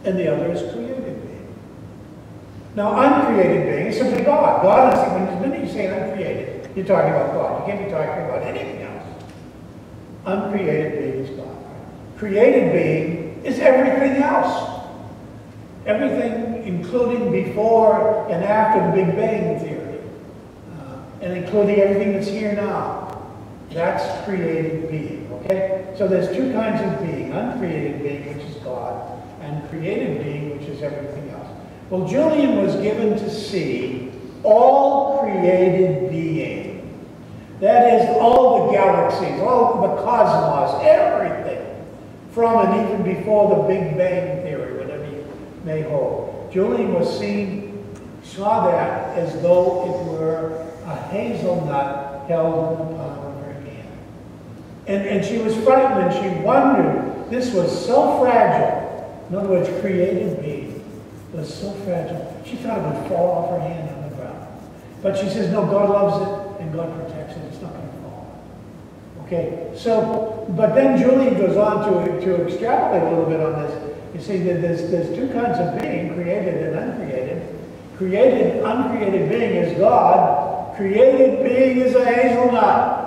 and the other is created being. Now, uncreated being is simply God. God is, when you say uncreated, you're talking about God. You can't be talking about anything else. Uncreated being is God. Created being is everything else. Everything, including before and after the Big Bang Theory, and including everything that's here now. That's created being, okay? So there's two kinds of being: uncreated being, which is God, and created being, which is everything else. Well, Julian was given to see all created being. That is, all the galaxies, all the cosmos, everything, from and even before the Big Bang Theory, whatever you may hold. Julian saw that as though it were a hazelnut held in the palm of her hand. And she was frightened, and she wondered, this was so fragile. In other words, created being was so fragile. She thought it would fall off her hand on the ground. But she says, no, God loves it, and God protects it. It's not going to fall. Okay, so, but then Julian goes on to extrapolate a little bit on this. You see, that there's two kinds of being, created and uncreated. Created, uncreated being is God. Created being is a hazelnut.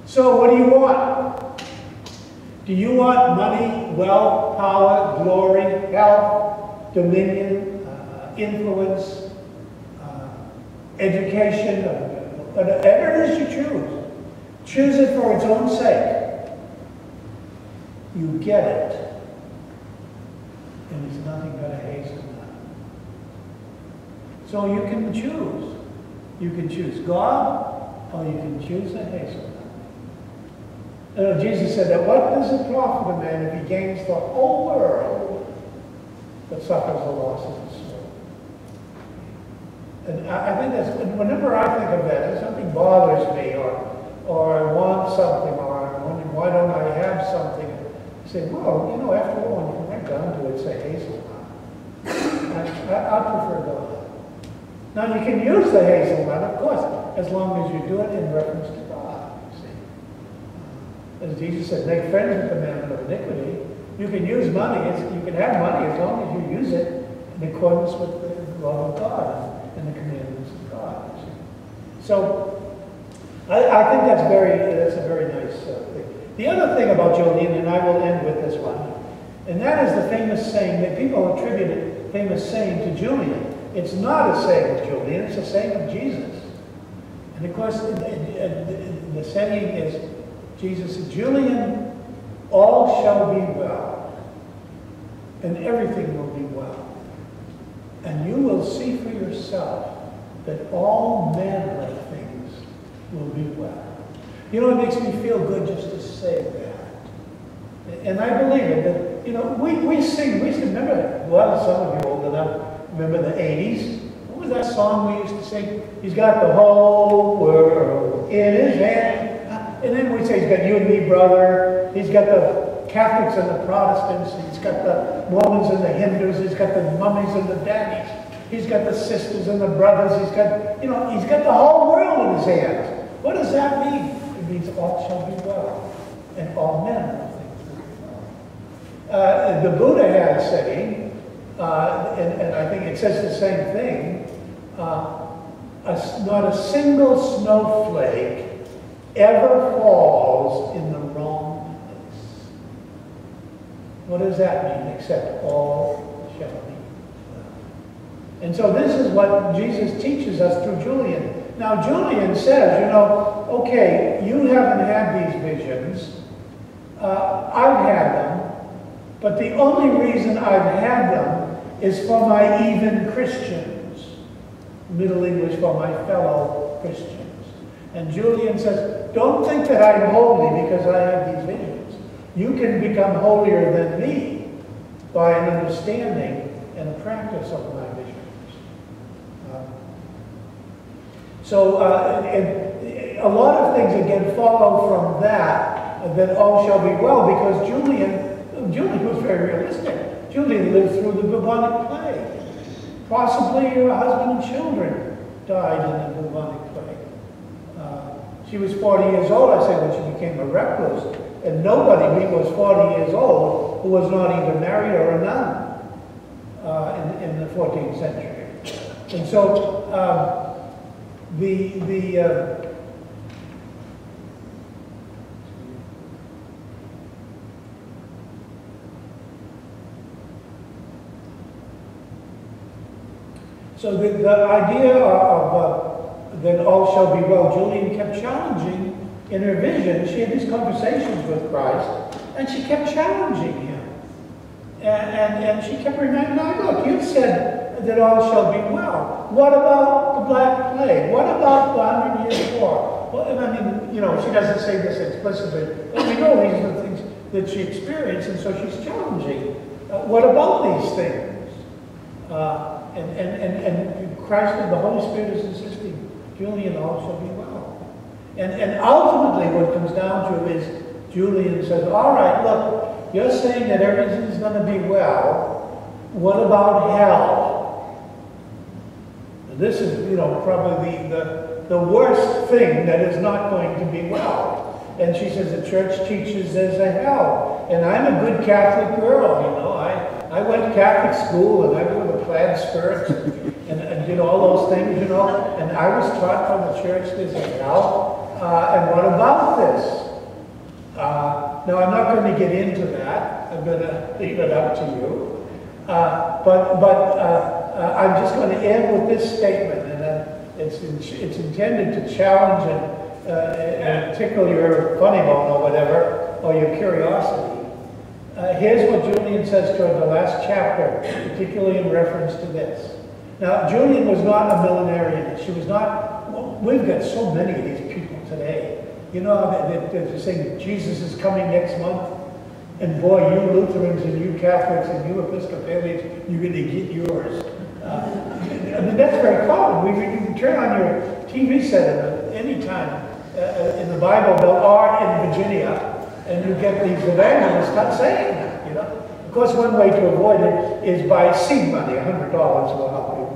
So what do you want? Do you want money, wealth, power, glory, health, dominion, influence, education, whatever it is you choose? Choose it for its own sake. You get it. And it's nothing but a hazelnut. So you can choose. You can choose God, or you can choose a hazelnut. Jesus said that what does it profit a man if he gains the whole world but suffers the loss of his soul? And I think that's, whenever I think of that, if something bothers me, or I want something, or I'm wondering why don't I have something, I say, well, you know, after all, when you're down to it, it's a hazelnut. I prefer God. Now you can use the hazelnut, of course, as long as you do it in reference to God. As Jesus said, make friends with the man of iniquity. You can use money, you can have money as long as you use it in accordance with the law of God and the commandments of God. So I think that's a very nice thing. The other thing about Julian, and I will end with this one, and that is the famous saying that people attribute a famous saying to Julian. It's not a saying of Julian, it's a saying of Jesus. And of course, the saying is, Jesus said, Julian, all shall be well, and everything will be well. And you will see for yourself that all manner of things will be well. You know, it makes me feel good just to say that. And I believe it. That, you know, we sing, we used to remember, well, some of you old enough, remember the 80s? What was that song we used to sing? He's got the whole world in his hand. And then we say he's got you and me, brother. He's got the Catholics and the Protestants. He's got the Mormons and the Hindus. He's got the mummies and the daddies. He's got the sisters and the brothers. He's got, you know, he's got the whole world in his hands. What does that mean? It means all shall be well, and all manner of things will be well. The Buddha had a saying, and I think it says the same thing. Not a single snowflake ever falls in the wrong place. What does that mean? Except all shall be well. And so this is what Jesus teaches us through Julian. Now Julian says, you know, okay, you haven't had these visions. I've had them. But the only reason I've had them is for my even Christians. Middle English, for my fellow Christians. And Julian says, don't think that I'm holy because I have these visions. You can become holier than me by an understanding and a practice of my visions. And a lot of things, again, follow from that all shall be well, because Julian was very realistic. Julian lived through the bubonic plague. Possibly her husband and children died in the bubonic plague. She was 40 years old, I say, when she became a recluse. And nobody was 40 years old who was not either married or a nun in the 14th century. And so So the idea of that all shall be well, Julian kept challenging in her vision. She had these conversations with Christ, and she kept challenging him. And she kept reminding him, look, you said that all shall be well. What about the Black Plague? What about the 100 Years' War? Well, I mean, you know, she doesn't say this explicitly, but we know these are the things that she experienced, and so she's challenging. What about these things? And Christ and the Holy Spirit is insisting, Julian, all shall be well. And ultimately what it comes down to is Julian says, all right, look, you're saying that everything's going to be well. What about hell? This is, you know, probably the worst thing that is not going to be well. And she says the church teaches there's a hell. And I'm a good Catholic girl, you know. I went to Catholic school and I wore the plaid skirts and did all those things, you know. And I was taught from the church there's a hell. And what about this? Now, I'm not going to get into that. I'm going to leave it up to you. But I'm just going to end with this statement. And it's intended to challenge and tickle your funny bone or whatever, or your curiosity. Here's what Julian says toward the last chapter, particularly in reference to this. Now, Julian was not a millenarian. She was not, well, we've got so many of these people today. You know, they're saying Jesus is coming next month, and boy, you Lutherans and you Catholics and you Episcopalians, you're going to get yours. I mean, that's very common. You can turn on your TV set at any time in the Bible Belt or in Virginia, and you get these evangelists start saying that, you know. Of course, one way to avoid it is by seed money. $100 will help you.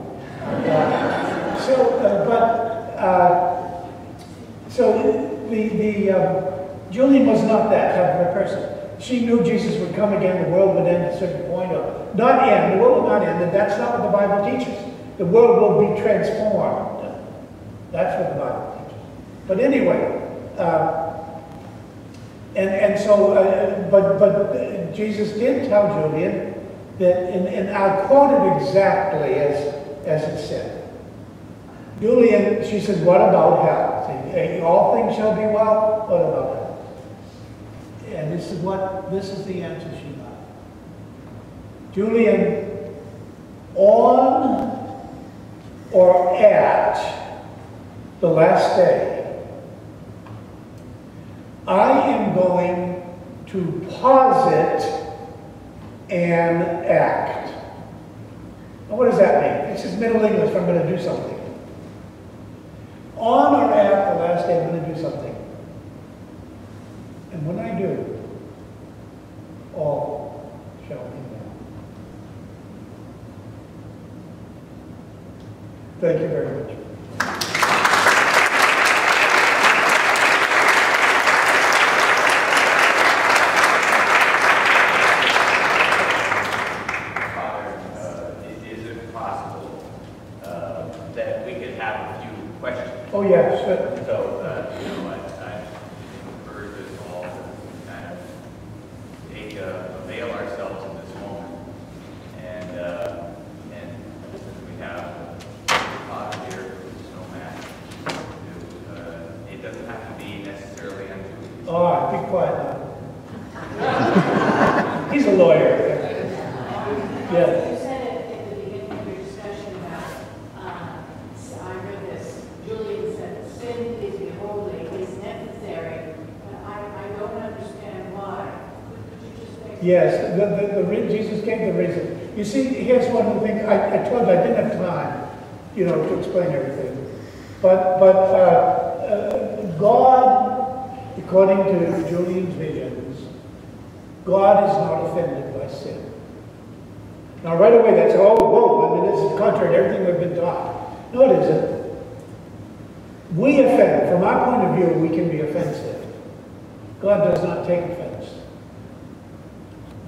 Julian was not that type of a person. She knew Jesus would come again, the world would end at a certain point, or not end, the world will not end, and that's not what the Bible teaches. The world will be transformed. That's what the Bible teaches. But anyway, but Jesus did tell Julian that, and I'll quote it exactly as it said. Julian, she said, what about hell? All things shall be well, what about hell? And this is the answer she got. Julian, on or at the last day, I am going to posit an act. Now, what does that mean? This is Middle English. I'm going to do something. On or at the last day, I'm going to do something. And when I do, all shall be well. Thank you very much. Oh, yeah, sure. So, you know, I encourage us all to kind of avail ourselves in this moment. And since we have Father here who's no match, it doesn't have to be necessarily on Tuesday. Oh, be quiet now. He's a lawyer. Yeah. Yes, Jesus gave the reason. You see, here's one of the things, I told you I didn't have time, you know, to explain everything. But God, according to Julian's visions, God is not offended by sin. Now right away that's, oh, whoa, I mean, this is contrary to everything we've been taught. No, it isn't. We offend. From our point of view, we can be offensive. God does not take offense.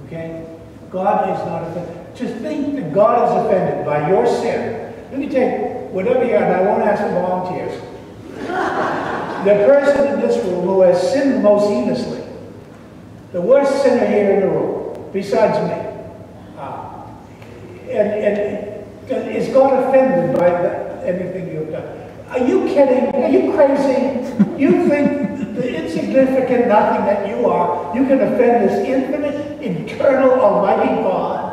Okay? God is not offended. Just think that God is offended by your sin. Let me take whatever you are, and I won't ask for volunteers. The person in this room who has sinned most heinously, the worst sinner here in the room, besides me, and Is God offended by anything you've done? Are you kidding? Are you crazy? You think the insignificant nothing that you are, you can offend this infinite, eternal, almighty God?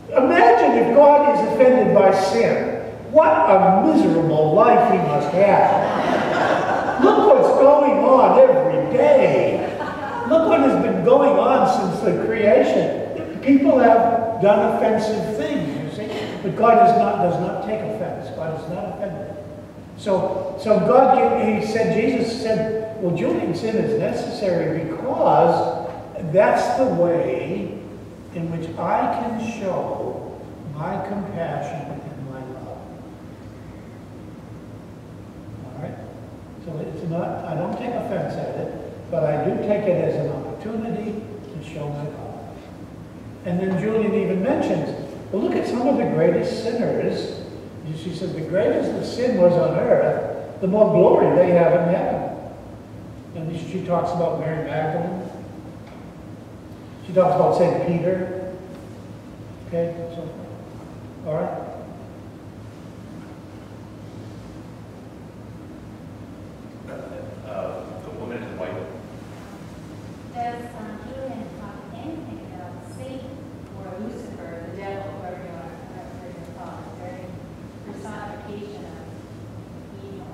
Imagine if God is offended by sin. What a miserable life he must have. Look what's going on every day. Look what has been going on since the creation. People have done offensive things, you see. But God does not take offense. God is not offended. So Jesus said, well, Julian, sin is necessary because that's the way in which I can show my compassion and my love. All right? So it's not, I don't take offense at it, but I do take it as an opportunity to show my love. And then Julian even mentions, well, look at some of the greatest sinners. She says, the greatest the sin was on earth, the more glory they have in heaven. And she talks about Mary Magdalene. She talks about St. Peter. Okay, so, all right. The woman in white. Does Julian talk anything about Satan or Lucifer, the devil, whoever you want to call it, very personification of evil?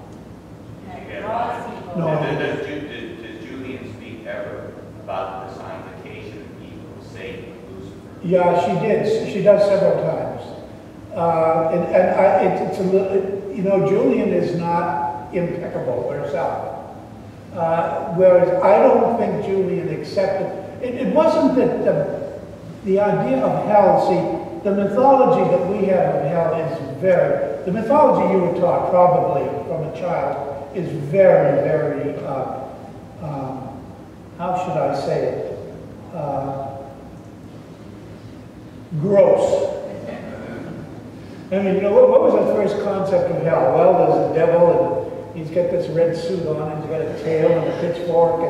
That draws people. No. Does Julian speak ever about the personification of evil, Satan, Lucifer? Yeah, she did. She does several times. It's a little, you know, Julian is not impeccable herself. Whereas I don't think Julian accepted. It wasn't that the idea of hell, see, the mythology that we have of hell is the mythology you were taught probably from a child is very, very, how should I say it? Gross. I mean, you know, what was the first concept of hell? Well, there's a devil, and he's got this red suit on, and he's got a tail and a pitchfork,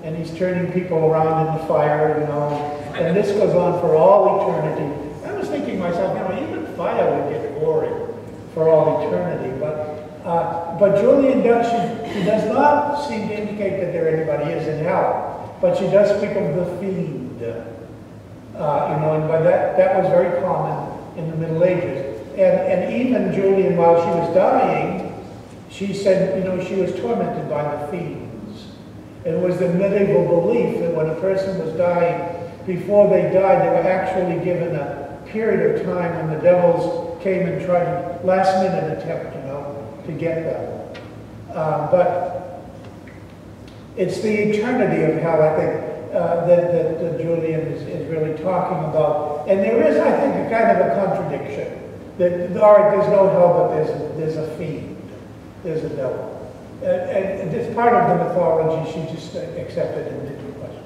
and he's turning people around in the fire, you know, and this goes on for all eternity. I was thinking to myself, you know, even fire would get glory for all eternity, but Julian does, she does not seem to indicate that there anybody is in hell, but she does speak of the fiend, you know, and by that was very common in the Middle Ages. And even Julian, while she was dying, she said, you know, she was tormented by the fiends. It was the medieval belief that when a person was dying, before they died, they were actually given a period of time when the devils came and tried last-minute attempt, you know, to get them. But it's the eternity of hell, I think, that Julian is really talking about. And there is, I think, a kind of a contradiction. That, all right, there's no hell, but there's a fiend. There's a devil. And it's part of the mythology she just accepted and didn't question.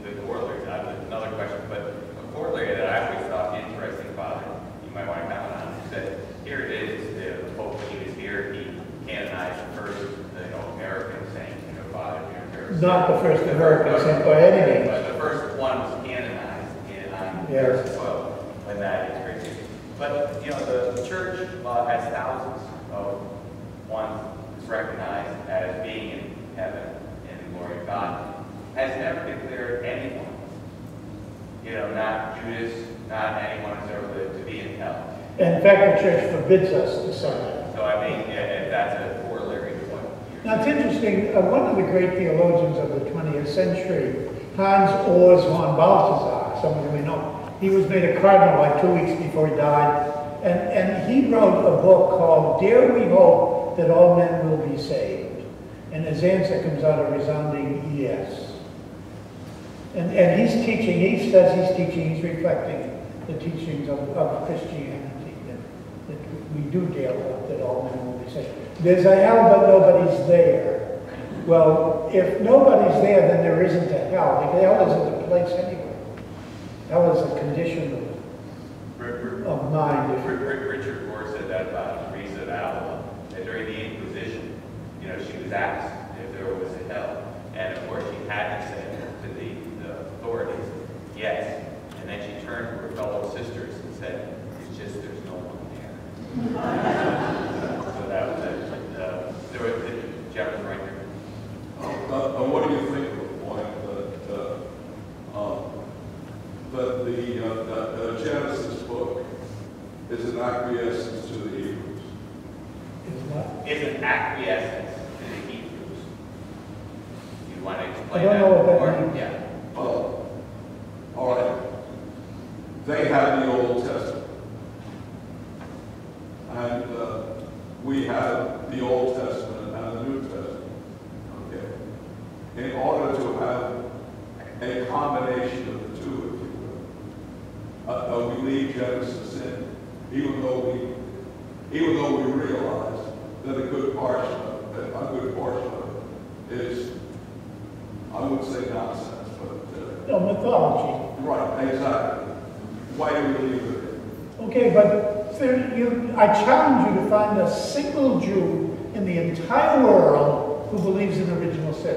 The corollary, another question, but a corollary that I always thought interesting, Father, you might want to comment on, is that here it is, the Pope, he was here, he canonized the first, American saint, Father, Not the first American saint by any means. But the first one was canonized on Yes. 12, when that is crazy. But, you know, the church has thousands of ones is recognized as being in heaven in the glory of God. Has never declared anyone, you know, not Judas, not anyone who's ever lived to be in hell. In fact, the church forbids us to say that. So, I mean, if that's a corollary to what you're Now, it's interesting, one of the great theologians of the 20th century, Hans Urs von Balthasar, some of you may know, he was made a cardinal like 2 weeks before he died, and he wrote a book called Dare We Hope That All Men Will Be Saved? And his answer comes out a resounding yes. And he's teaching, he says he's teaching, he's reflecting the teachings of Christianity, that we do dare hope that all men will be saved. There's a hell, but nobody's there. Well, if nobody's there, then there isn't a hell, because hell isn't a place anyway. Hell is a condition of mind. Richard Rohr said that about Teresa of Avila, that during the Inquisition, you know, she was asked if there was a hell, and of course she had to say to the authorities, yes. And And then she turned to her fellow sisters and said, it's just there's no one there. So that was it. There was Jeff was right there. What do you think of the point that the Genesis book is an acquiescence to the Hebrews? It's what? Is an acquiescence to the Hebrews. You want to explain I don't know what that more? means. Yeah. Well, all right. They had the Old Testament. And we had the Old Testament and the New Testament. Okay. In order to have a combination of the two, if you will, we leave Genesis in, even though we realize that a good portion of it is, I would say nonsense, but No, mythology. right, exactly. Why do we leave it in? Okay, but I challenge you to find a single Jew in the entire world who believes in original sin.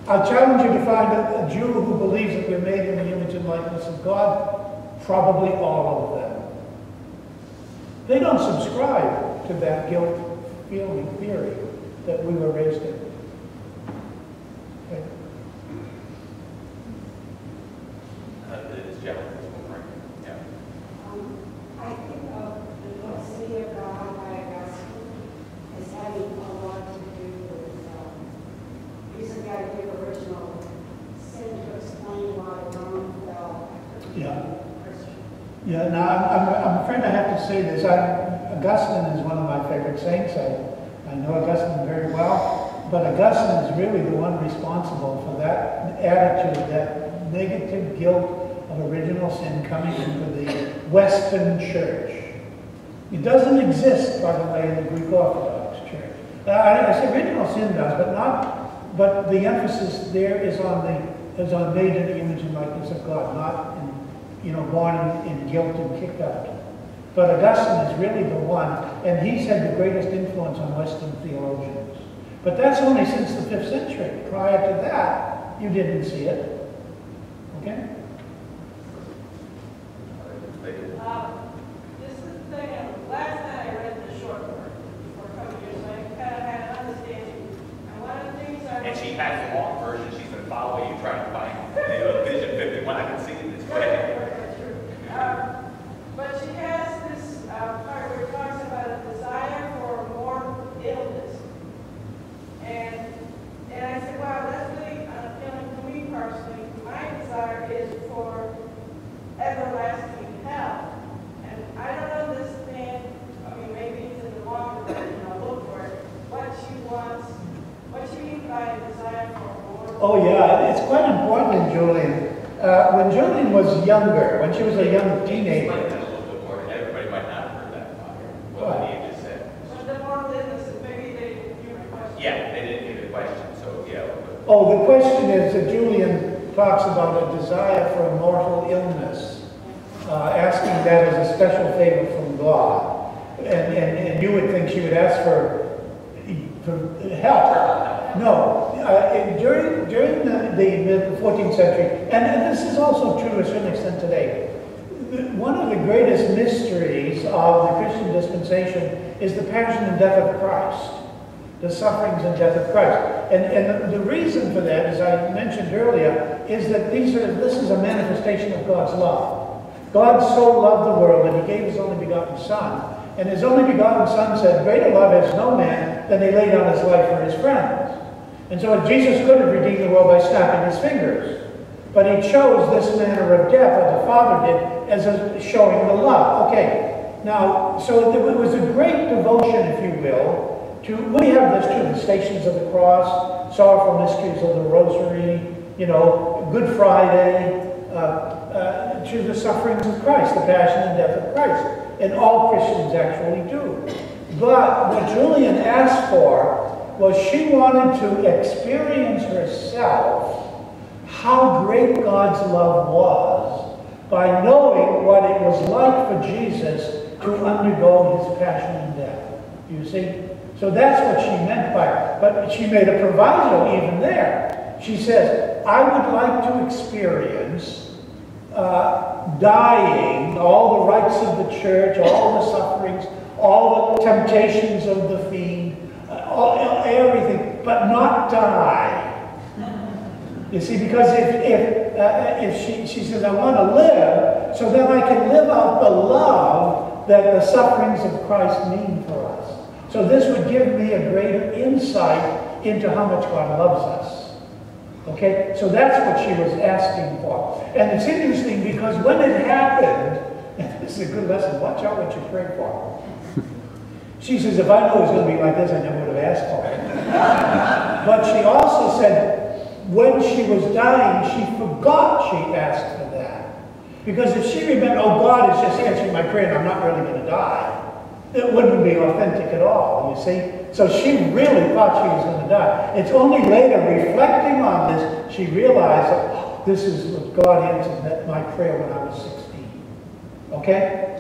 I'll challenge you to find a Jew who believes that we're made in the image and likeness of God. Probably all of them. They don't subscribe to that guilt-feeling theory that we were raised in. Okay. It's Jeff. Yeah. I think of the city of God by Augustine as having a lot to do with using the idea of original sin to explain why Rome fell after Yeah. Christian. Yeah, now I'm afraid I have to say this. Augustine is one of my favorite saints. I know Augustine very well, but Augustine is really the one responsible for that attitude, that negative guilt of original sin coming into the Western Church. It doesn't exist, by the way, in the Greek Orthodox Church. I say original sin does, but the emphasis there is on made in the image and likeness of God, not born in guilt and kicked out. But Augustine is really the one, and he's had the greatest influence on Western theologians. But that's only since the 5th century. Prior to that, you didn't see it. Okay? This is the thing, last night I read the short work for a couple years, so I kind of had an understanding. And one of the things I... And she has the long version. She's going to follow you, trying to find Vision 51. I can see it this way. But she has this part where it talks about a desire for more illness. And I said, wow, that's really unappealing to me personally. My desire is for everlasting health. And I don't understand, I mean, maybe it's in the longer version, I'll look for it, what she wants, what she means by a desire for more. Oh yeah, it's quite important, Julian. When Julian was younger, when she was a young teenager, Explain that a little bit more. Everybody might not have heard that part. What you just said. But the more illness, maybe they didn't hear my question. Yeah, they didn't hear the question, so yeah. oh, the question is that Julian talks about a desire for a mortal illness, asking that as a special favor from God. And you would think she would ask for help. No. During the 14th century, and this is also true to a certain extent today, one of the greatest mysteries of the Christian dispensation is the passion and death of Christ, the sufferings and death of Christ. And the reason for that, as I mentioned earlier, is that this is a manifestation of God's love. God so loved the world that he gave his only begotten Son. And his only begotten Son said, greater love has no man than he laid down his life for his friends. And so Jesus could have redeemed the world by snapping his fingers. But he chose this manner of death, as the Father did, as a showing the love. Okay, now, so it was a great devotion, if you will, we have this too, the Stations of the Cross, Sorrowful Mysteries of the Rosary, Good Friday, to the sufferings of Christ, the passion and death of Christ. And all Christians actually do. But what Julian asked for was she wanted to experience herself how great God's love was by knowing what it was like for Jesus to undergo his passion and death. You see? So that's what she meant by it. But she made a proviso even there. She says, I would like to experience dying, all the rights of the church, all the sufferings, all the temptations of the fiend, everything, but not die. You see, because if she says, I want to live, so then I can live out the love that the sufferings of Christ mean for us. So this would give me a greater insight into how much God loves us. Okay? So that's what she was asking for. And it's interesting because when it happened, and this is a good lesson, watch out what you pray for. She says, if I knew it was going to be like this, I never would have asked for it. But she also said, when she was dying, she forgot she asked for that. Because if she remembered, oh, God is just answering my prayer and I'm not really going to die, it wouldn't be authentic at all, you see. So she really thought she was going to die. It's only later, reflecting on this, she realized that, oh, this is what God answered my prayer when I was 16. Okay?